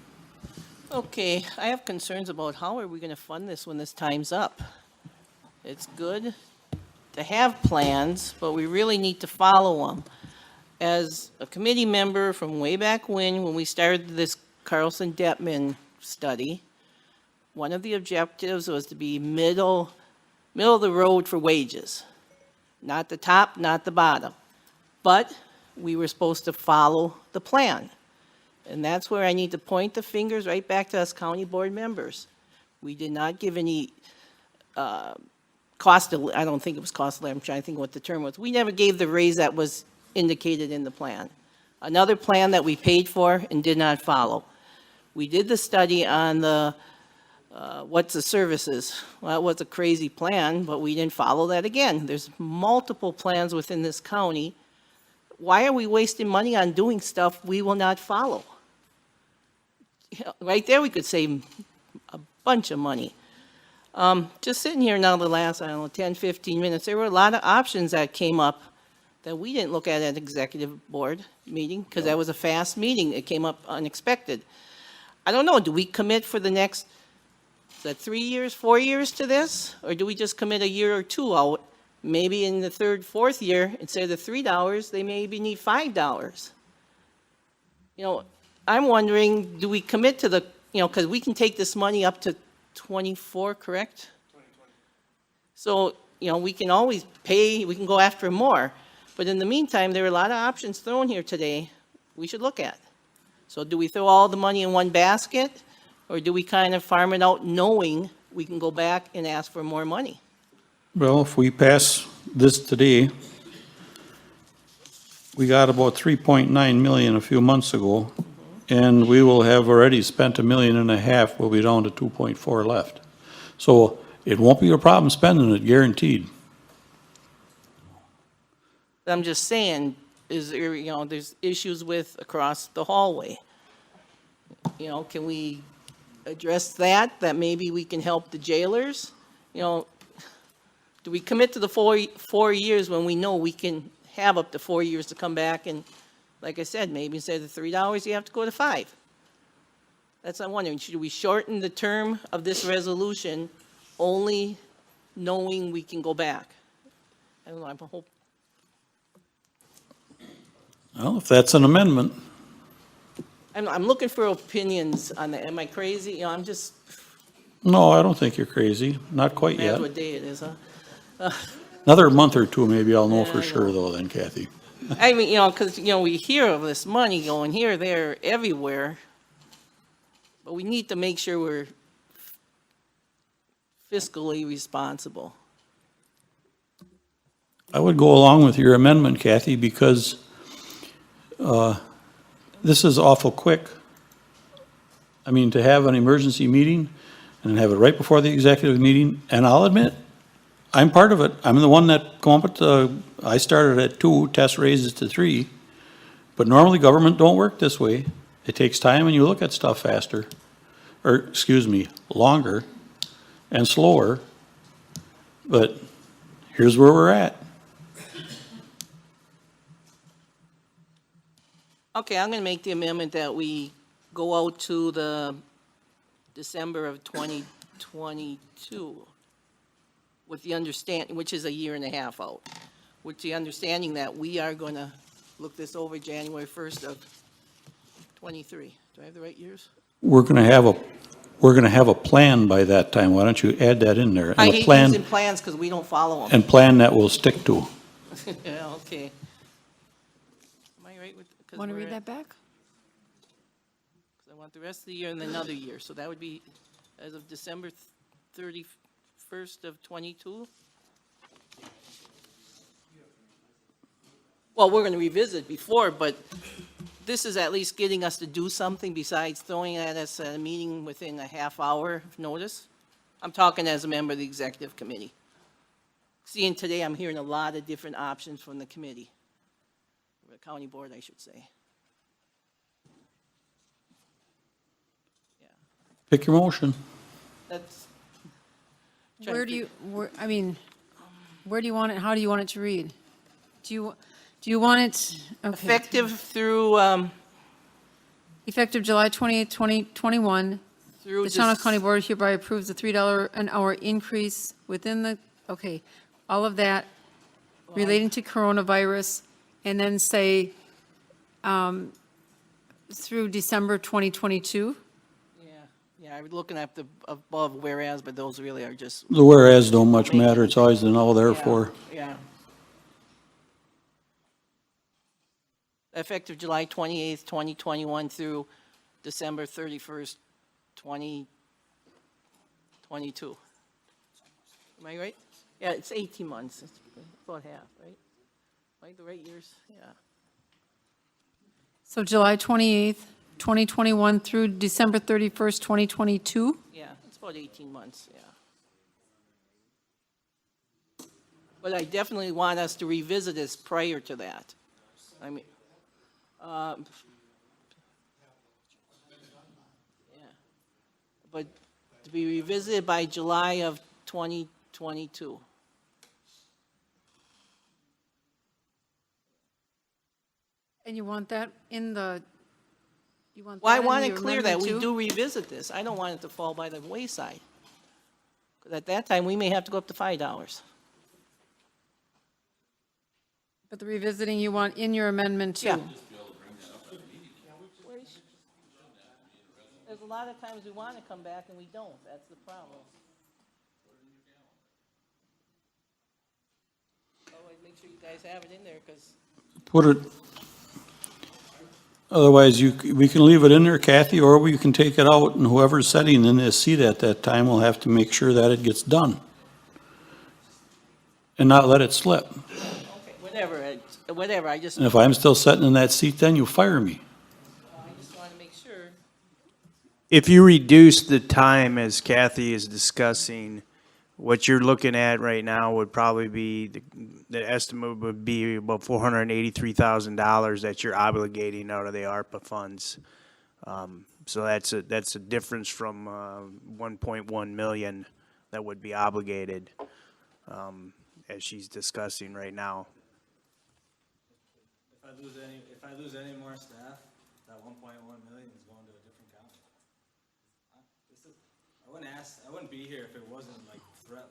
Okay, I have concerns about how are we gonna fund this when this time's up? It's good to have plans, but we really need to follow them. As a committee member from way back when we started this Carlson Detman study, one of the objectives was to be middle of the road for wages. Not the top, not the bottom. But we were supposed to follow the plan. And that's where I need to point the fingers right back to us county board members. We did not give any cost, I don't think it was cost, I'm trying to think what the term was. We never gave the raise that was indicated in the plan. Another plan that we paid for and did not follow. We did the study on the, what's the services? Well, it was a crazy plan, but we didn't follow that again. There's multiple plans within this county. Why are we wasting money on doing stuff we will not follow? Right there, we could save a bunch of money. Just sitting here now the last, I don't know, 10, 15 minutes, there were a lot of options that came up that we didn't look at executive board meeting, because that was a fast meeting. It came up unexpected. I don't know, do we commit for the next, is that 3 years, 4 years to this? Or do we just commit a year or two out? Maybe in the third, fourth year, instead of the $3, they maybe need $5. You know, I'm wondering, do we commit to the, you know, because we can take this money up to 24, correct? 2020. So, you know, we can always pay, we can go after more. But in the meantime, there are a lot of options thrown here today we should look at. So do we throw all the money in one basket? Or do we kind of farm it out knowing we can go back and ask for more money? Well, if we pass this today, we got about 3.9 million a few months ago, and we will have already spent $1.5 million, we'll be down to 2.4 left. So it won't be a problem spending it, guaranteed. I'm just saying, is there, you know, there's issues with across the hallway. You know, can we address that maybe we can help the jailers? You know, do we commit to the 4 years when we know we can have up to 4 years to come back and, like I said, maybe instead of $3, you have to go to $5? That's what I'm wondering. Should we shorten the term of this resolution only knowing we can go back? I don't know, I'm hoping. Well, if that's an amendment, I'm looking for opinions on that. Am I crazy? You know, I'm just, no, I don't think you're crazy, not quite that's yet. what day it is, huh? Another month or two, maybe I'll know Yeah, for I sure know. though then, Kathy. I mean, you know, because, you know, we hear of this money going here, there, everywhere, but we need to make sure we're fiscally responsible. I would go along with your amendment, Kathy, because this is awful quick. I mean, to have an emergency meeting and have it right before the executive meeting, and I'll admit, I'm part of it. I'm the one that come up with I started at 2, test raises to 3. But normally government don't work this way. It takes time and you look at stuff faster, or excuse me, longer and slower. But here's where we're at. Okay, I'm going to make the amendment that we go out to the December of 2022 with the understanding, which is a year and a half out, with the understanding that we are going to look this over January 1st of 23. Do I have the right years? We're gonna have a plan by that time. Why don't you add that in there? I And a hate plan, using plans because we don't follow them. and plan that we'll stick to. Yeah, okay. Am I right with? 'cause Want to we're read at- that back? 'cause I want the rest of the year and another year, so that would be as of December 31st of 22? Well, we're gonna revisit before, but this is at least getting us to do something besides throwing at us a meeting within a half hour notice. I'm talking as a member of the executive committee. Seeing today, I'm hearing a lot of different options from the committee, the county board, I should say. Pick your motion. That's. Where do you, I mean, where do you want it, how do you want it to read? Do you want it? Okay. Effective through, Effective July 28th, 2021, through. the Shawano County Board hereby approves the $3 an hour increase within the, okay, all of that relating to coronavirus, and then say, through December 2022. Yeah, I'm looking at the above whereas, but those really are just, The whereas don't much matter, it's always the now therefore. yeah. Effective July 28th, 2021 through December 31st, 2022. Am I right? Yeah, it's 18 months. It's about half, right? Like the right years? Yeah. So July 28th, 2021 through December 31st, 2022. Yeah, it's about 18 months, yeah. But I definitely want us to revisit this prior to that. I mean, yeah. But to be revisited by July of 2022. And you want that in the, you want Well, I that in want the it clear that we amendment too? do revisit this. I don't want it to fall by the wayside. Because at that time, we may have to go up to $5. But the revisiting you want in your amendment too? Yeah. There's a lot of times we want to come back and we don't. That's the problem. Always make sure you guys have it in there, because Put it, otherwise we can leave it in there, Kathy, or we can take it out and whoever's setting in this seat at that time will have to make sure that it gets done. And not let it slip. whatever, I just, And if I'm still sitting in that seat, then you fire me. I just want to make sure. If you reduce the time, as Kathy is discussing, what you're looking at right now would probably be, the estimate would be about $483,000 that you're obligating out of the ARPA funds. So that's a difference from 1.1 million that would be obligated, as she's discussing right now. If I lose any more staff, that 1.1 million is going to a different county. I wouldn't be here if it wasn't like threat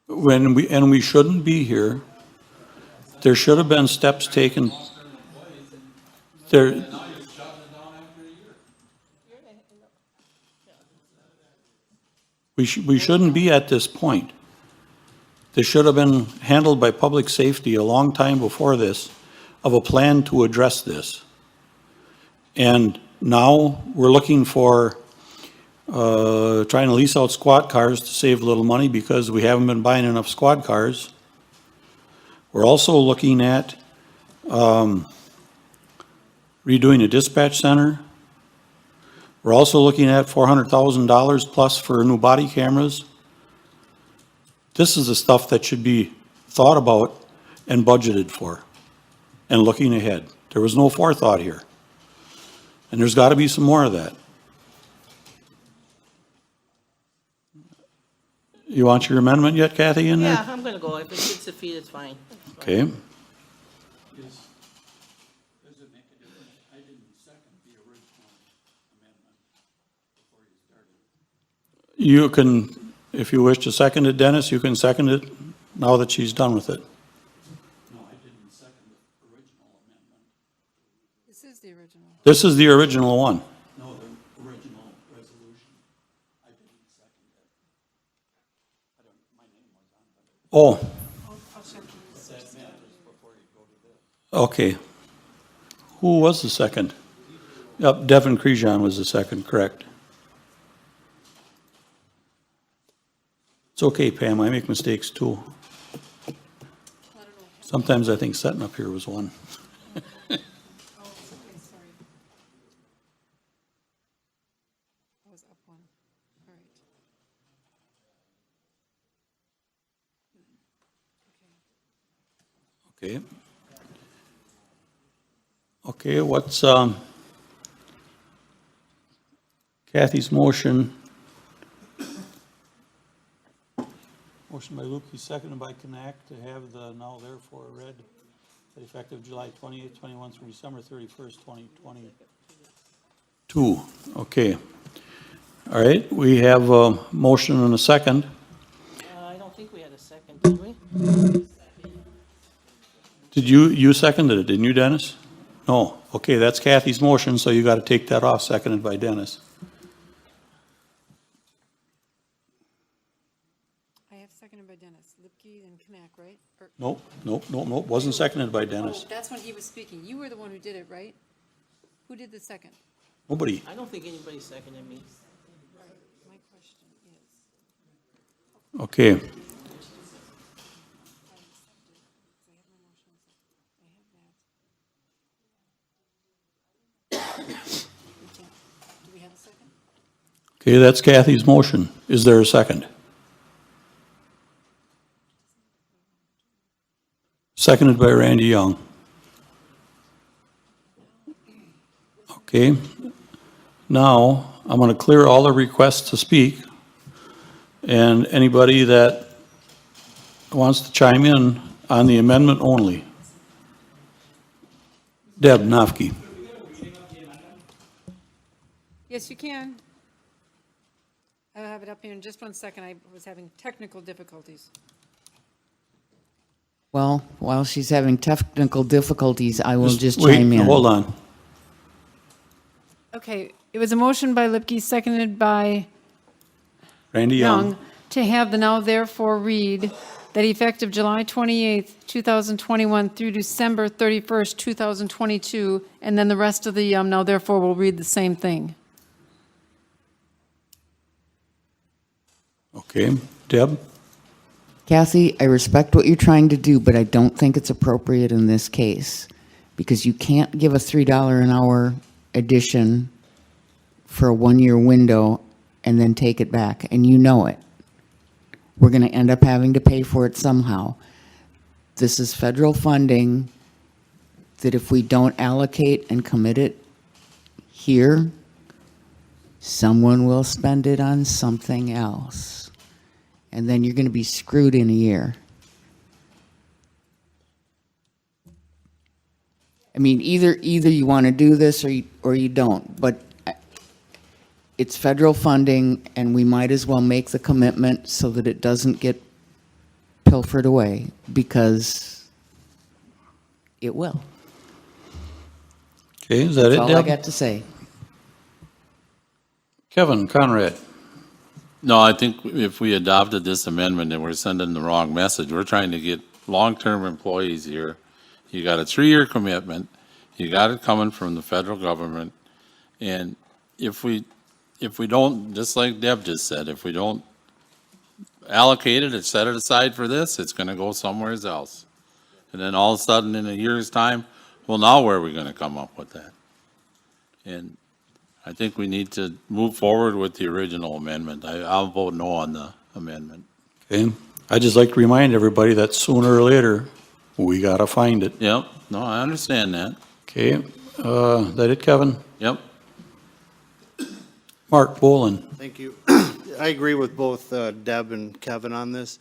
level. And we shouldn't be here. There should have been steps taken. There, we shouldn't be at this point. This should have been handled by public safety a long time before this, of a plan to address this. And now we're looking for, trying to lease out squad cars to save a little money because we haven't been buying enough squad cars. We're also looking at redoing a dispatch center. We're also looking at $400,000 plus for new body cameras. This is the stuff that should be thought about and budgeted for and looking ahead. There was no forethought here. And there's got to be some more of that. You want your amendment yet, Kathy, in there? Yeah, I'm going to go. If it gets defeated, it's fine. Okay. Does it make a difference? I didn't second the original amendment before you started. You can, if you wish to second it, Dennis, you can second it now that she's done with it. No, I didn't second the original amendment. This is the original. This is the original one. No, the original resolution. I didn't second it. I don't, my name was on it. Oh. Okay. Who was the second? Yep, Devin Crejon was the second, correct. It's okay, Pam, I make mistakes too. Sometimes I think setting up here was one. Oh, okay, sorry. I was up one. All right. Okay. Okay, what's Kathy's motion? Motion by Lukey, seconded by Knack to have the now therefore read effective July 28th, 21 through December 31st, 2022. Okay. All right, we have a motion and a second. I don't think we had a second, did we? Did you seconded it, didn't you, Dennis? No, okay, that's Kathy's motion, so you got to take that off, seconded by Dennis. I have seconded by Dennis. Lipke and Knack, right? Nope, wasn't seconded by Dennis. That's when he was speaking. You were the one who did it, right? Who did the second? Nobody. I don't think anybody seconded me. My question is. Okay, Do we have a second? okay, that's Kathy's motion. Is there a second? Seconded by Randy Young. Okay, now I'm going to clear all the requests to speak. And anybody that wants to chime in on the amendment only. Deb Nofke. Yes, you can. I'll have it up here in just 1 second. I was having technical difficulties. Well, while she's having technical difficulties, I will just wait, chime in. Hold on. Okay, it was a motion by Lipke, seconded by Randy Young. to have the now therefore read that effective July 28th, 2021 through December 31st, 2022, and then the rest of the now therefore will read the same thing. Okay, Deb? Kathy, I respect what you're trying to do, but I don't think it's appropriate in this case, because you can't give a $3 an hour addition for a one-year window and then take it back, and you know it. We're going to end up having to pay for it somehow. This is federal funding that if we don't allocate and commit it here, someone will spend it on something else. And then you're going to be screwed in a year. I mean, either you want to do this or you don't, but it's federal funding, and we might as well make the commitment so that it doesn't get pilfered away, because it will. Okay, is that it, That's all I Deb? got to say. Kevin Conrad. No, I think if we adopted this amendment, then we're sending the wrong message. We're trying to get long-term employees here. You got a 3-year commitment. You got it coming from the federal government. And if we don't, just like Deb just said, if we don't allocate it or set it aside for this, it's going to go somewhere else. And then all of a sudden, in a year's time, well, now where are we going to come up with that? And I think we need to move forward with the original amendment. I'll vote no on the amendment. Okay, I'd just like to remind everybody that sooner or later, we got to find it. Yep, no, I understand that. Okay, is that it, Kevin? Yep. Mark Boland. Thank you. I agree with both Deb and Kevin on this.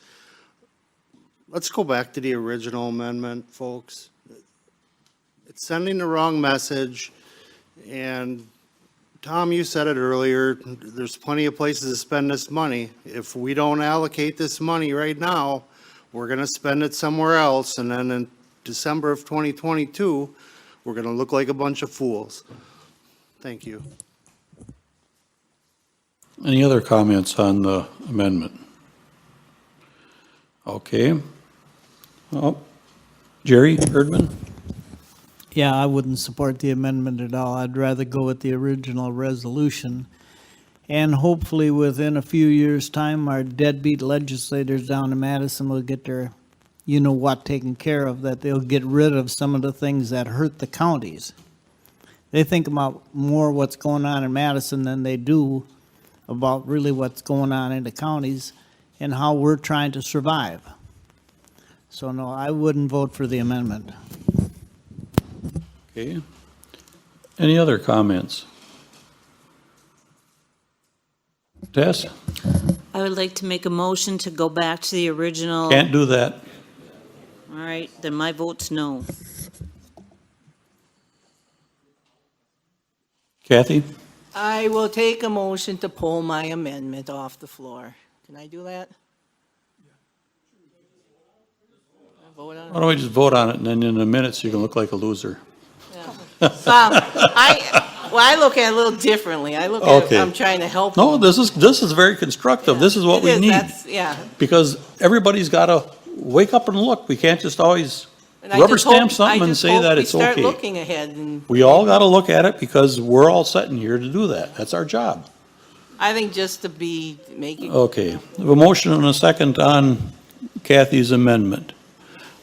Let's go back to the original amendment, folks. It's sending the wrong message, and Tom, you said it earlier, there's plenty of places to spend this money. If we don't allocate this money right now, we're gonna spend it somewhere else, and then in December of 2022, we're gonna look like a bunch of fools. Thank you. Any other comments on the amendment? Okay. Oh, Jerry Erdman? Yeah, I wouldn't support the amendment at all. I'd rather go with the original resolution. And hopefully within a few years' time, our deadbeat legislators down in Madison will get their you-know-what taken care of, that they'll get rid of some of the things that hurt the counties. They think about more what's going on in Madison than they do about really what's going on in the counties and how we're trying to survive. So no, I wouldn't vote for the amendment. Okay. Any other comments? Tess? I would like to make a motion to go back to the original. Can't do that. All right, then my vote's no. Kathy? I will take a motion to pull my amendment off the floor. Can I do that? Vote on it? Why don't we just vote on it, and then in the minutes, you can look like a loser? Yeah. I look at it a little differently. I look at it, Okay. I'm trying to help. No, them. this is very constructive. This is what It we is, need. Yeah. Because everybody's got to wake up and look. We can't just always And I rubber just hope- stamp something I and just say hope that we it's start okay. looking ahead, and We all got to look at it because we're all sitting here to do that. That's our job. I think just to be making. Okay, we have a motion and a second on Kathy's amendment.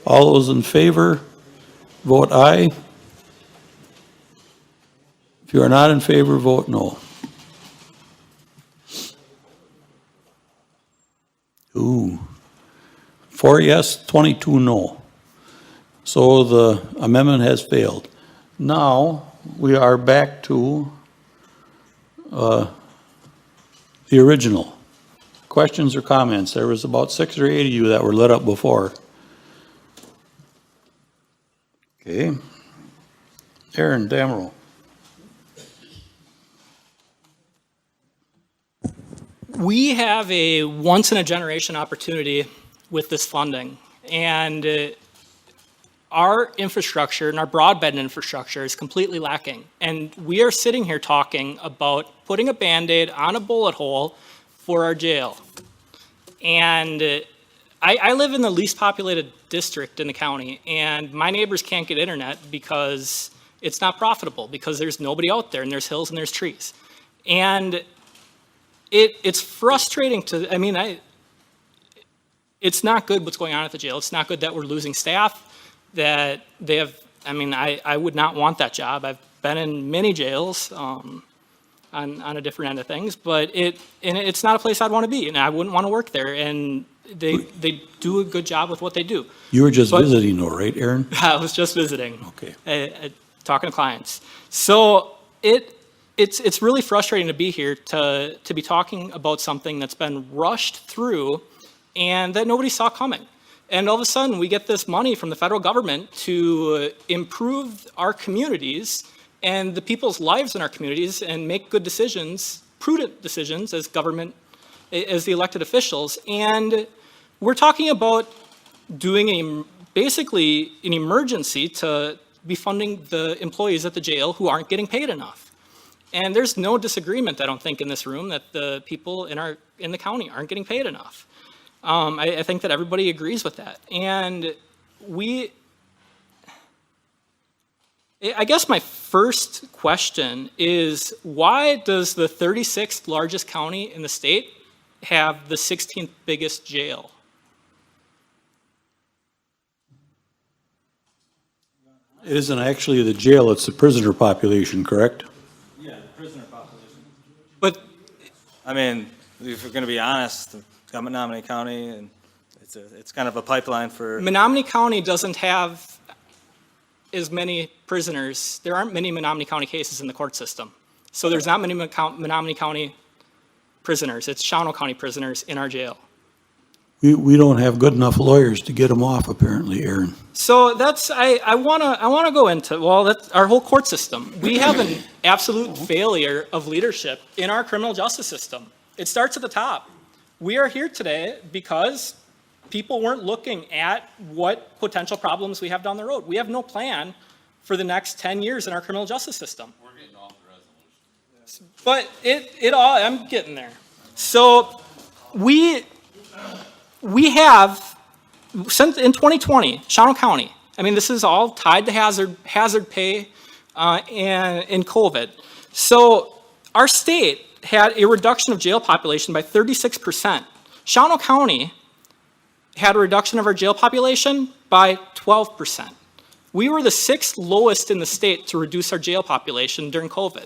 All those in favor, vote aye. If you are not in favor, vote no. Ooh, 4 yes, 22 no. So the amendment has failed. Now, we are back to the original. Questions or comments? There was about 6 or 8 of you that were lit up before. Okay. Aaron Damero. We have a once-in-a-generation opportunity with this funding, and our infrastructure and our broadband infrastructure is completely lacking. And we are sitting here talking about putting a Band-Aid on a bullet hole for our jail. And I live in the least populated district in the county, and my neighbors can't get internet because it's not profitable, because there's nobody out there, and there's hills and there's trees. And it's frustrating to, I mean, it's not good what's going on at the jail. It's not good that we're losing staff, that they have, I mean, I would not want that job. I've been in many jails on a different end of things, but it's not a place I'd want to be, and I wouldn't want to work there. And they do a good job with what they do. You were just But- visiting though, right, Aaron? I was just visiting. Okay. Talking to clients. So it's really frustrating to be here to be talking about something that's been rushed through and that nobody saw coming. And all of a sudden, we get this money from the federal government to improve our communities and the people's lives in our communities and make good decisions, prudent decisions as government, as the elected officials. And we're talking about doing basically an emergency to be funding the employees at the jail who aren't getting paid enough. And there's no disagreement, I don't think, in this room that the people in the county aren't getting paid enough. I think that everybody agrees with that. And I guess my first question is, why does the 36th largest county in the state have the 16th biggest jail? It isn't actually the jail, it's the prisoner population, correct? Yeah, the prisoner population. But, I mean, if we're going to be honest, Menominee County, and it's kind of a pipeline for. Menominee County doesn't have as many prisoners. There aren't many Menominee County cases in the court system. So there's not many Menominee County prisoners. It's Shawano County prisoners in our jail. We don't have good enough lawyers to get them off, apparently, Aaron. So I wanna go into, well, that's our whole court system. We have an absolute failure of leadership in our criminal justice system. It starts at the top. We are here today because people weren't looking at what potential problems we have down the road. We have no plan for the next 10 years in our criminal justice system. We're getting off the resolution. But I'm getting there. So we have, since in 2020, Shawano County, I mean, this is all tied to hazard pay and in COVID. So our state had a reduction of jail population by 36%. Shawano County had a reduction of our jail population by 12%. We were the 6th lowest in the state to reduce our jail population during COVID.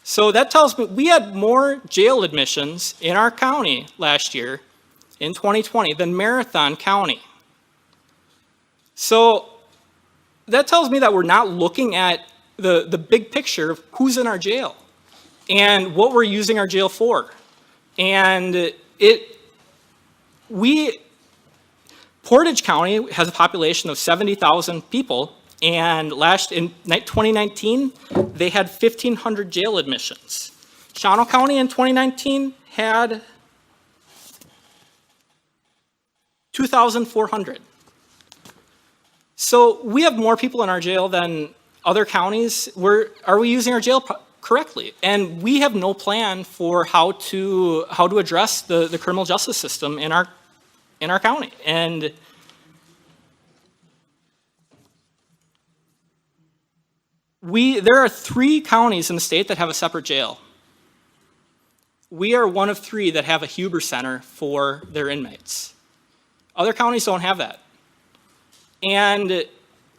So that tells me we had more jail admissions in our county last year in 2020 than Marathon County. So that tells me that we're not looking at the big picture of who's in our jail and what we're using our jail for. And Portage County has a population of 70,000 people, and in 2019, they had 1,500 jail admissions. Shawano County in 2019 had 2,400. So we have more people in our jail than other counties, are we using our jail correctly? And we have no plan for how to address the criminal justice system in our county. And there are 3 counties in the state that have a separate jail. We are one of 3 that have a Huber Center for their inmates. Other counties don't have that. And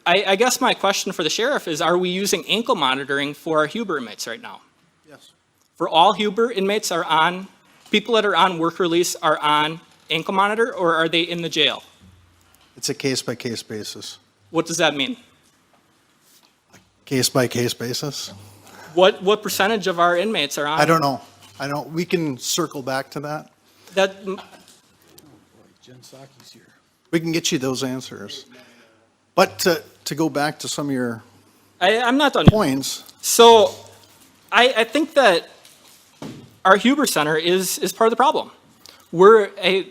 I guess my question for the sheriff is, are we using ankle monitoring for our Huber inmates right now? Yes. For all Huber inmates people that are on work release are on ankle monitor, or are they in the jail? It's a case-by-case basis. What does that mean? Case-by-case basis? What percentage of our inmates are on? I don't know. We can circle back to that. Jen Psaki's here. We can get you those answers. But to go back to some of your I'm not done. points, So I think that our Huber Center is part of the problem. I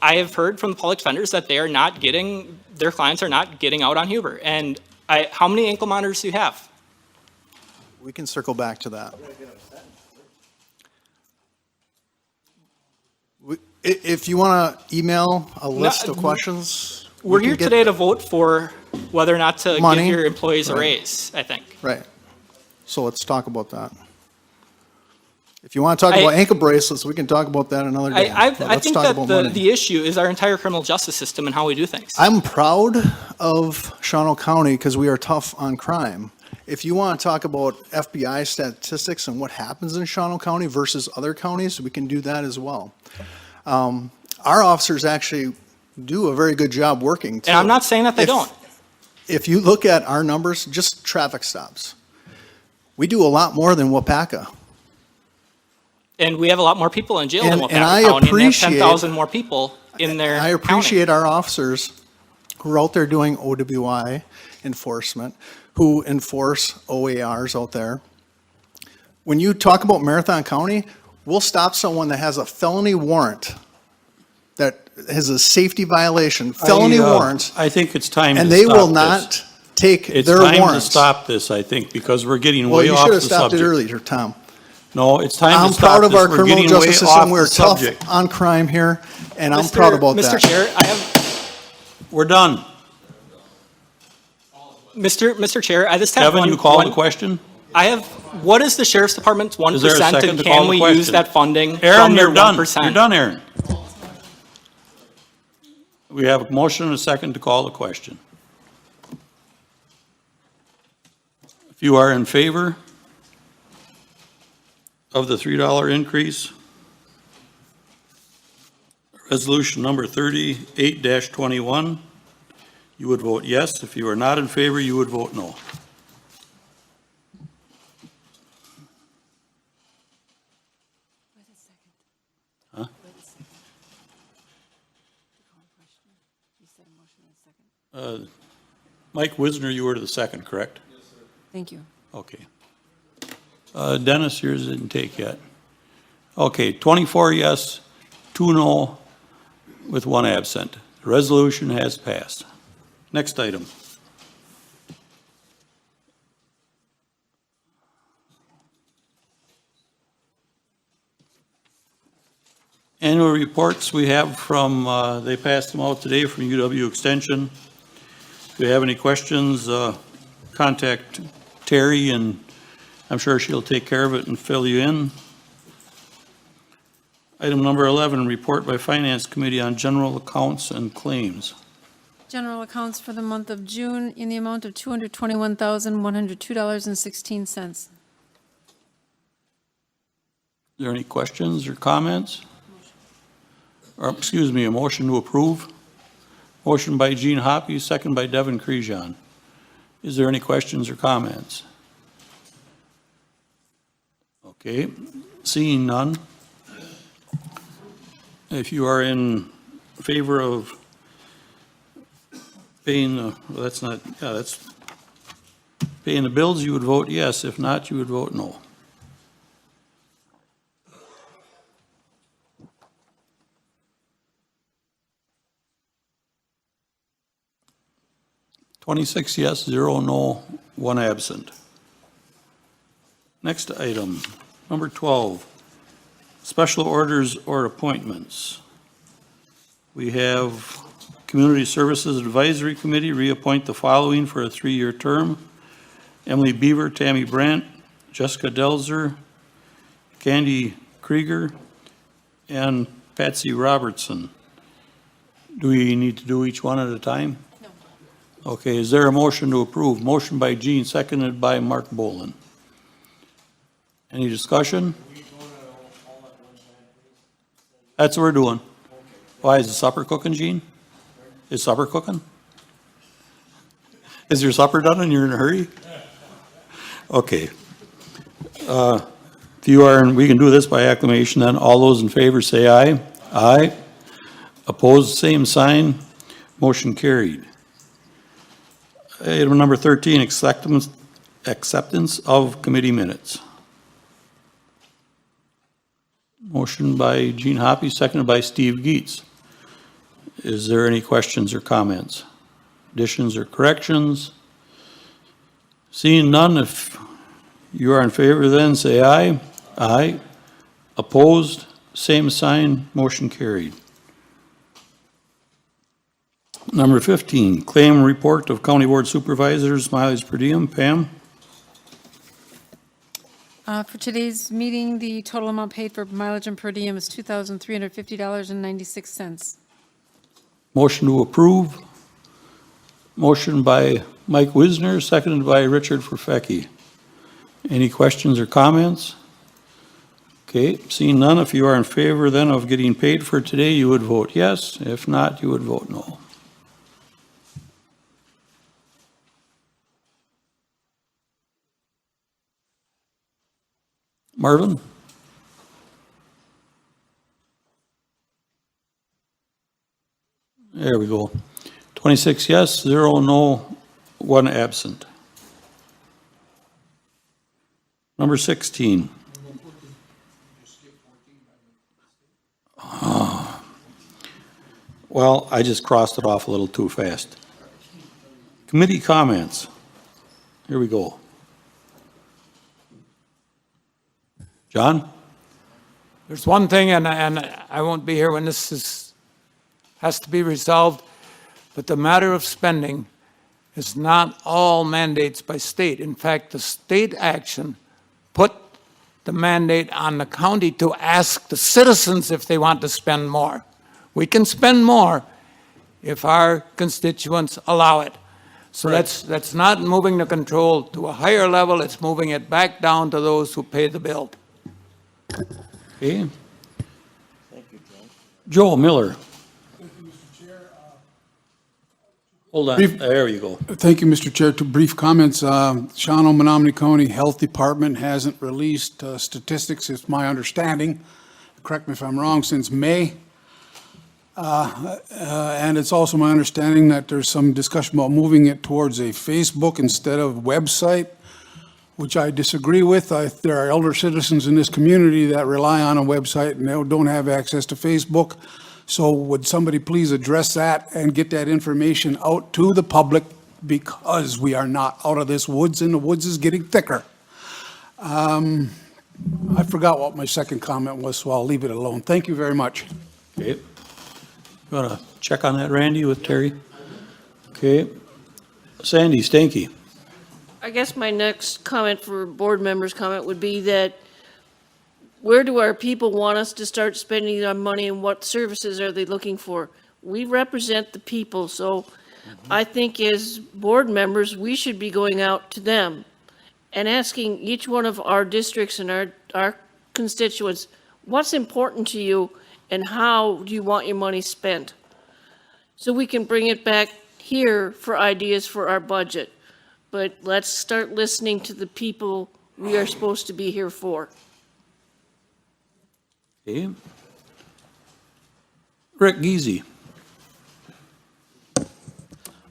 have heard from the public defenders that their clients are not getting out on Huber. And how many ankle monitors do you have? we can circle back to that. If you want to email a list of questions. We're we can here get today to vote for whether or not to Money. give your employees a Right. raise, I think. Right. So let's talk about that. If you want to talk about ankle bracelets, we can talk about that another day. I But let's think talk that about money. the issue is our entire criminal justice system and how we do things. I'm proud of Shawano County because we are tough on crime. If you want to talk about FBI statistics and what happens in Shawano County versus other counties, we can do that as well. Our officers actually do a very good job working. And I'm not saying that they If- don't. If you look at our numbers, just traffic stops, we do a lot more than Wapaka. And we have a lot more people in jail than And Wapaka I County. And they have appreciate- 10,000 more people in their I county. appreciate our officers who are out there doing OWI enforcement, who enforce OARs out there. When you talk about Marathon County, we'll stop someone that has a felony warrant, that has a safety violation, felony warrants, I think it's time to and stop they will this. not take It's their time to warrants. stop this, I think, because we're getting Well, way you off should the have stopped it subject. earlier, Tom. No, it's time I'm to stop proud of this. our We're criminal getting way justice off system. the We're tough subject. on crime here, and I'm proud about that. Mr. Chair, We're done. Mr. Chair, I just have Kevin, one. you call the question? What is the sheriff's department's 1%? Is there a second And to call can the we question? use that funding Aaron, from their you're done. 1%? You're done, Aaron. We have a motion and a second to call the question. If you are in favor of the $3 increase, resolution number 38-21, you would vote yes. If you are not in favor, you would vote no. Huh? Mike Wisner, you were to the second, correct? Thank you. Okay. Dennis, yours didn't take yet. Okay, 24 yes, 2 no, with 1 absent. The resolution has passed. Next item. Annual reports we have from, they passed them out today from UW Extension. If you have any questions, contact Terry, and I'm sure she'll take care of it and fill you in. Item number 11, report by Finance Committee on general accounts and claims. General accounts for the month of June in the amount of $221,102.16. Is there any questions or comments? Or, excuse me, a motion to approve? Motion by Gene Hoppy, second by Devin Crejon. Is there any questions or comments? Okay, seeing none. If you are in favor of paying, well, that's not, yeah, that's paying the bills, you would vote yes. If not, you would vote no. $26 yes, 0 no, one absent. Next item, number 12, special orders or appointments. We have Community Services Advisory Committee, reappoint the following for a 3-year term: Emily Beaver, Tammy Brandt, Jessica Delzer, Candy Krieger, and Patsy Robertson. Do we need to do each one at a time? No. Okay, is there a motion to approve? Motion by Jean, seconded by Mark Bolin. Any discussion? That's what we're doing. Why, is the supper cooking, Jean? Is supper cooking? Is your supper done and you're in a hurry? Okay. If you are, and we can do this by acclamation then, all those in favor say aye. Aye. Opposed, same sign. Motion carried. Item number 13, acceptance of committee minutes. Motion by Gene Hoppy, seconded by Steve Geetz. Is there any questions or comments? Additions or corrections? Seeing none, if you are in favor then say aye. Aye. Opposed, same sign, motion carried. Number 15, claim report of County Board Supervisors, mileage per diem. Pam? For today's meeting, the total amount paid for mileage and per diem is $2,350.96. Motion to approve. Motion by Mike Wisner, seconded by Richard Forfecki. Any questions or comments? Okay, seeing none, if you are in favor then of getting paid for today, you would vote yes. If not, you would vote no. Marvin? There we go. 26 yes, 0 no, 1 absent. Number 16. Well, I just crossed it off a little too fast. Committee comments. Here we go. John? There's one thing, and I won't be here when this has to be resolved, but the matter of spending is not all mandates by state. In fact, the state action put the mandate on the county to ask the citizens if they want to spend more. We can spend more if our constituents allow it. So that's not moving the control to a higher level, it's moving it back down to those who pay the bill. Okay. Thank you, Joe Miller. Hold on, there you go. Thank you, Mr. Chair. Two brief comments. Shawano Menominee County Health Department hasn't released statistics, it's my understanding, correct me if I'm wrong, since May. And it's also my understanding that there's some discussion about moving it towards a Facebook instead of website, which I disagree with. There are elder citizens in this community that rely on a website and they don't have access to Facebook. So would somebody please address that and get that information out to the public, because we are not out of this woods and the woods is getting thicker. I forgot what my second comment was, so I'll leave it alone. Thank you very much. Okay. You want to check on that, Randy, with Terry? Okay. Sandy Stanky. I guess my next comment for board members' comment would be that where do our people want us to start spending our money and what services are they looking for? We represent the people, so I think as board members, we should be going out to them and asking each one of our districts and our constituents, what's important to you and how do you want your money spent? So we can bring it back here for ideas for our budget. But let's start listening to the people we are supposed to be here for. Okay. Rick Geezy.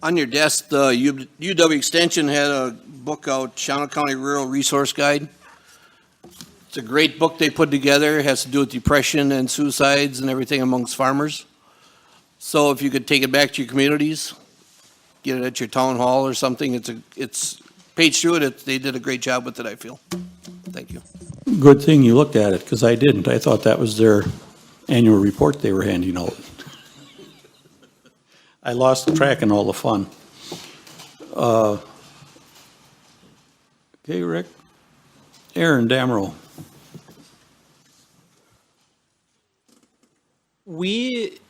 On your desk, the UW Extension had a book out, Shawano County Rural Resource Guide. It's a great book they put together. It has to do with depression and suicides and everything amongst farmers. So if you could take it back to your communities, get it at your town hall or something, it's page through it, they did a great job with it, I feel. Thank you. Good thing you looked at it, because I didn't. I thought that was their annual report they were handing out. I lost track in all the fun. Okay, Rick. Aaron Damro. We,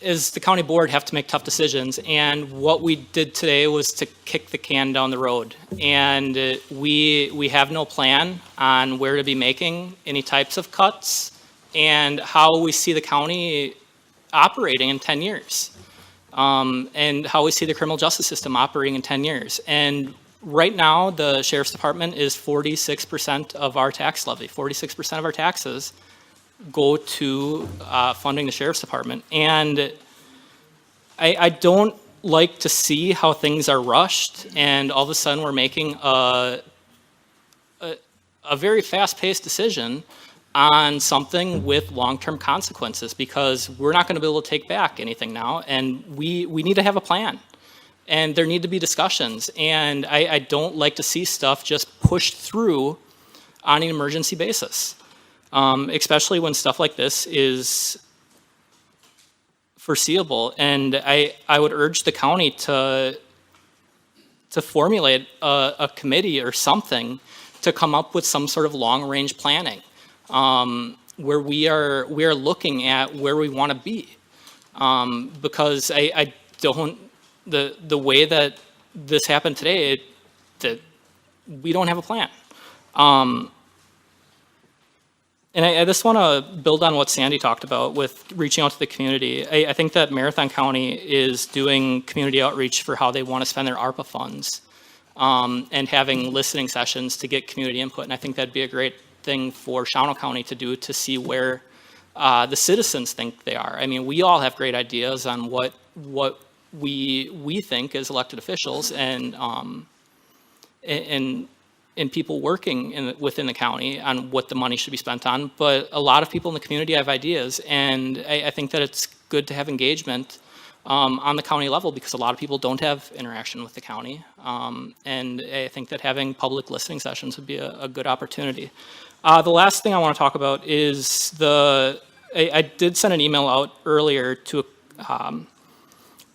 as the county board, have to make tough decisions, and what we did today was to kick the can down the road. And we have no plan on where to be making any types of cuts and how we see the county operating in 10 years. And how we see the criminal justice system operating in 10 years. And right now, the sheriff's department is 46% of our tax levy. 46% of our taxes go to funding the sheriff's department. And I don't like to see how things are rushed and all of a sudden we're making a very fast-paced decision on something with long-term consequences, because we're not going to be able to take back anything now, and we need to have a plan. And there need to be discussions, and I don't like to see stuff just pushed through on an emergency basis, especially when stuff like this is foreseeable. And I would urge the county to formulate a committee or something to come up with some sort of long-range planning, where we are looking at where we want to be, because I don't, the way that this happened today, that we don't have a plan. And I just want to build on what Sandy talked about with reaching out to the community. I think that Marathon County is doing community outreach for how they want to spend their ARPA funds, and having listening sessions to get community input. And I think that'd be a great thing for Shawano County to do, to see where the citizens think they are. I mean, we all have great ideas on what we think as elected officials, and people working within the county on what the money should be spent on. But a lot of people in the community have ideas, and I think that it's good to have engagement on the county level, because a lot of people don't have interaction with the county. And I think that having public listening sessions would be a good opportunity. The last thing I want to talk about is I did send an email out earlier to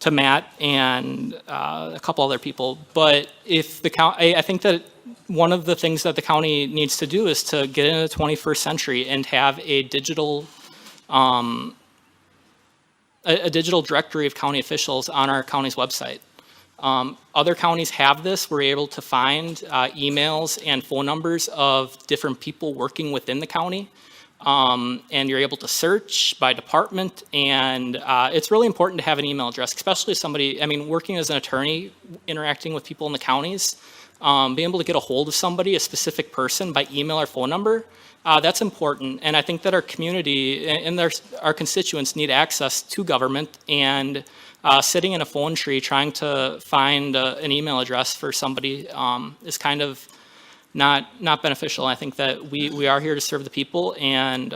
Matt and a couple other people, but if the county, I think that one of the things that the county needs to do is to get into the 21st century and have a digital directory of county officials on our county's website. Other counties have this. We're able to find emails and phone numbers of different people working within the county. And you're able to search by department, and it's really important to have an email address, especially somebody, I mean, working as an attorney, interacting with people in the counties, being able to get a hold of somebody, a specific person, by email or phone number, that's important. And I think that our community and our constituents need access to government, and sitting in a phone tree trying to find an email address for somebody is kind of not beneficial. I think that we are here to serve the people, and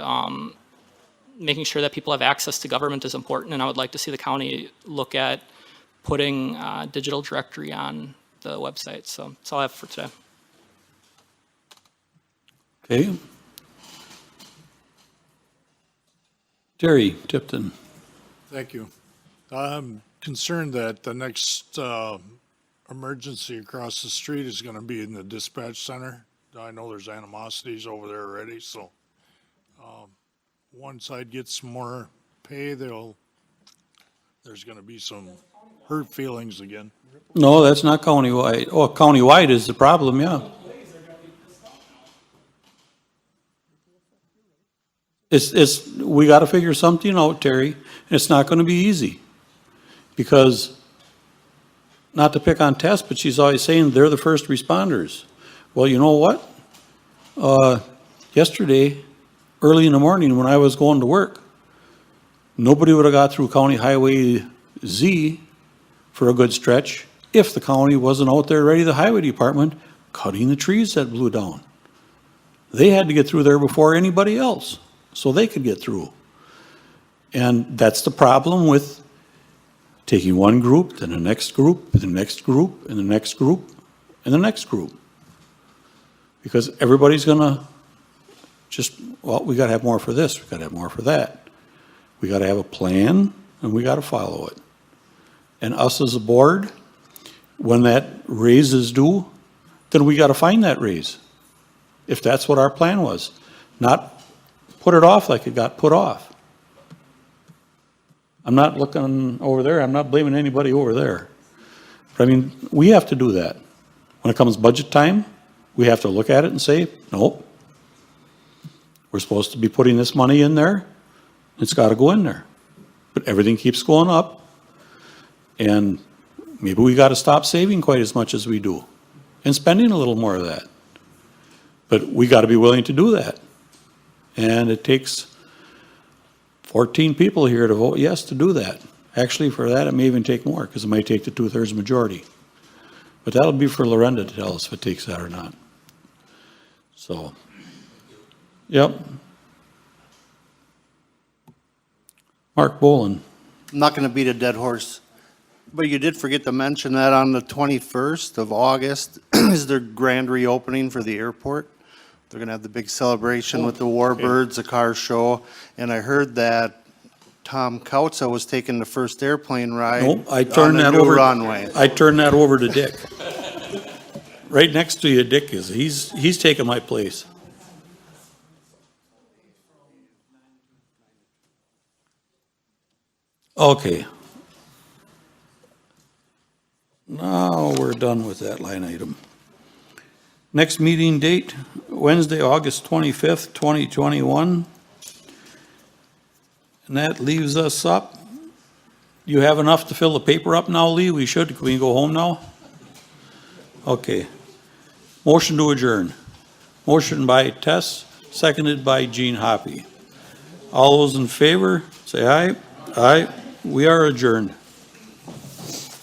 making sure that people have access to government is important. And I would like to see the county look at putting digital directory on the website. So that's all I have for today. Okay. Terry Tipton. Thank you. I'm concerned that the next emergency across the street is going to be in the dispatch center. I know there's animosities over there already, so one side gets more pay, there's going to be some hurt feelings again. No, that's not countywide. Oh, countywide is the problem, yeah. We got to figure something out, Terry, and it's not going to be easy. Because, not to pick on Tess, but she's always saying they're the first responders. Well, you know what? Yesterday, early in the morning when I was going to work, nobody would have got through County Highway Z for a good stretch if the county wasn't out there ready, the highway department, cutting the trees that blew down. They had to get through there before anybody else, so they could get through. And that's the problem with taking one group, then the next group, the next group, and the next group. and the next group. Because everybody's gonna just, well, we gotta have more for this, we gotta have more for that. We gotta have a plan, and we gotta follow it. And us as a board, when that raise is due, then we gotta find that raise. If that's what our plan was, not put it off like it got put off. I'm not looking over there, I'm not blaming anybody over there. But I mean, we have to do that. When it comes budget time, we have to look at it and say, nope. We're supposed to be putting this money in there, it's gotta go in there. But everything keeps going up, and maybe we gotta stop saving quite as much as we do, and spending a little more of that. But we gotta be willing to do that. And it takes 14 people here to vote yes to do that. Actually, for that, it may even take more, because it might take the 2/3 majority. But that'll be for Lorenda to tell us if it takes that or not. So, yep. Mark Boland. I'm not gonna beat a dead horse, but you did forget to mention that on the 21st of August is their grand reopening for the airport. They're gonna have the big celebration with the Warbirds, a car show, and I heard that Tom Kautza was taking the first airplane ride Nope, I on turned the that new over. runway. I turned that over to Dick. Right next to you, Dick is, he's taking my place. Okay. Now we're done with that line item. Next meeting date, Wednesday, August 25th, 2021. And that leaves us up. You have enough to fill the paper up now, Lee? We should. Can we go home now? Okay. Motion to adjourn. Motion by Tess, seconded by Gene Hoppy. All those in favor, say aye. Aye. We are adjourned.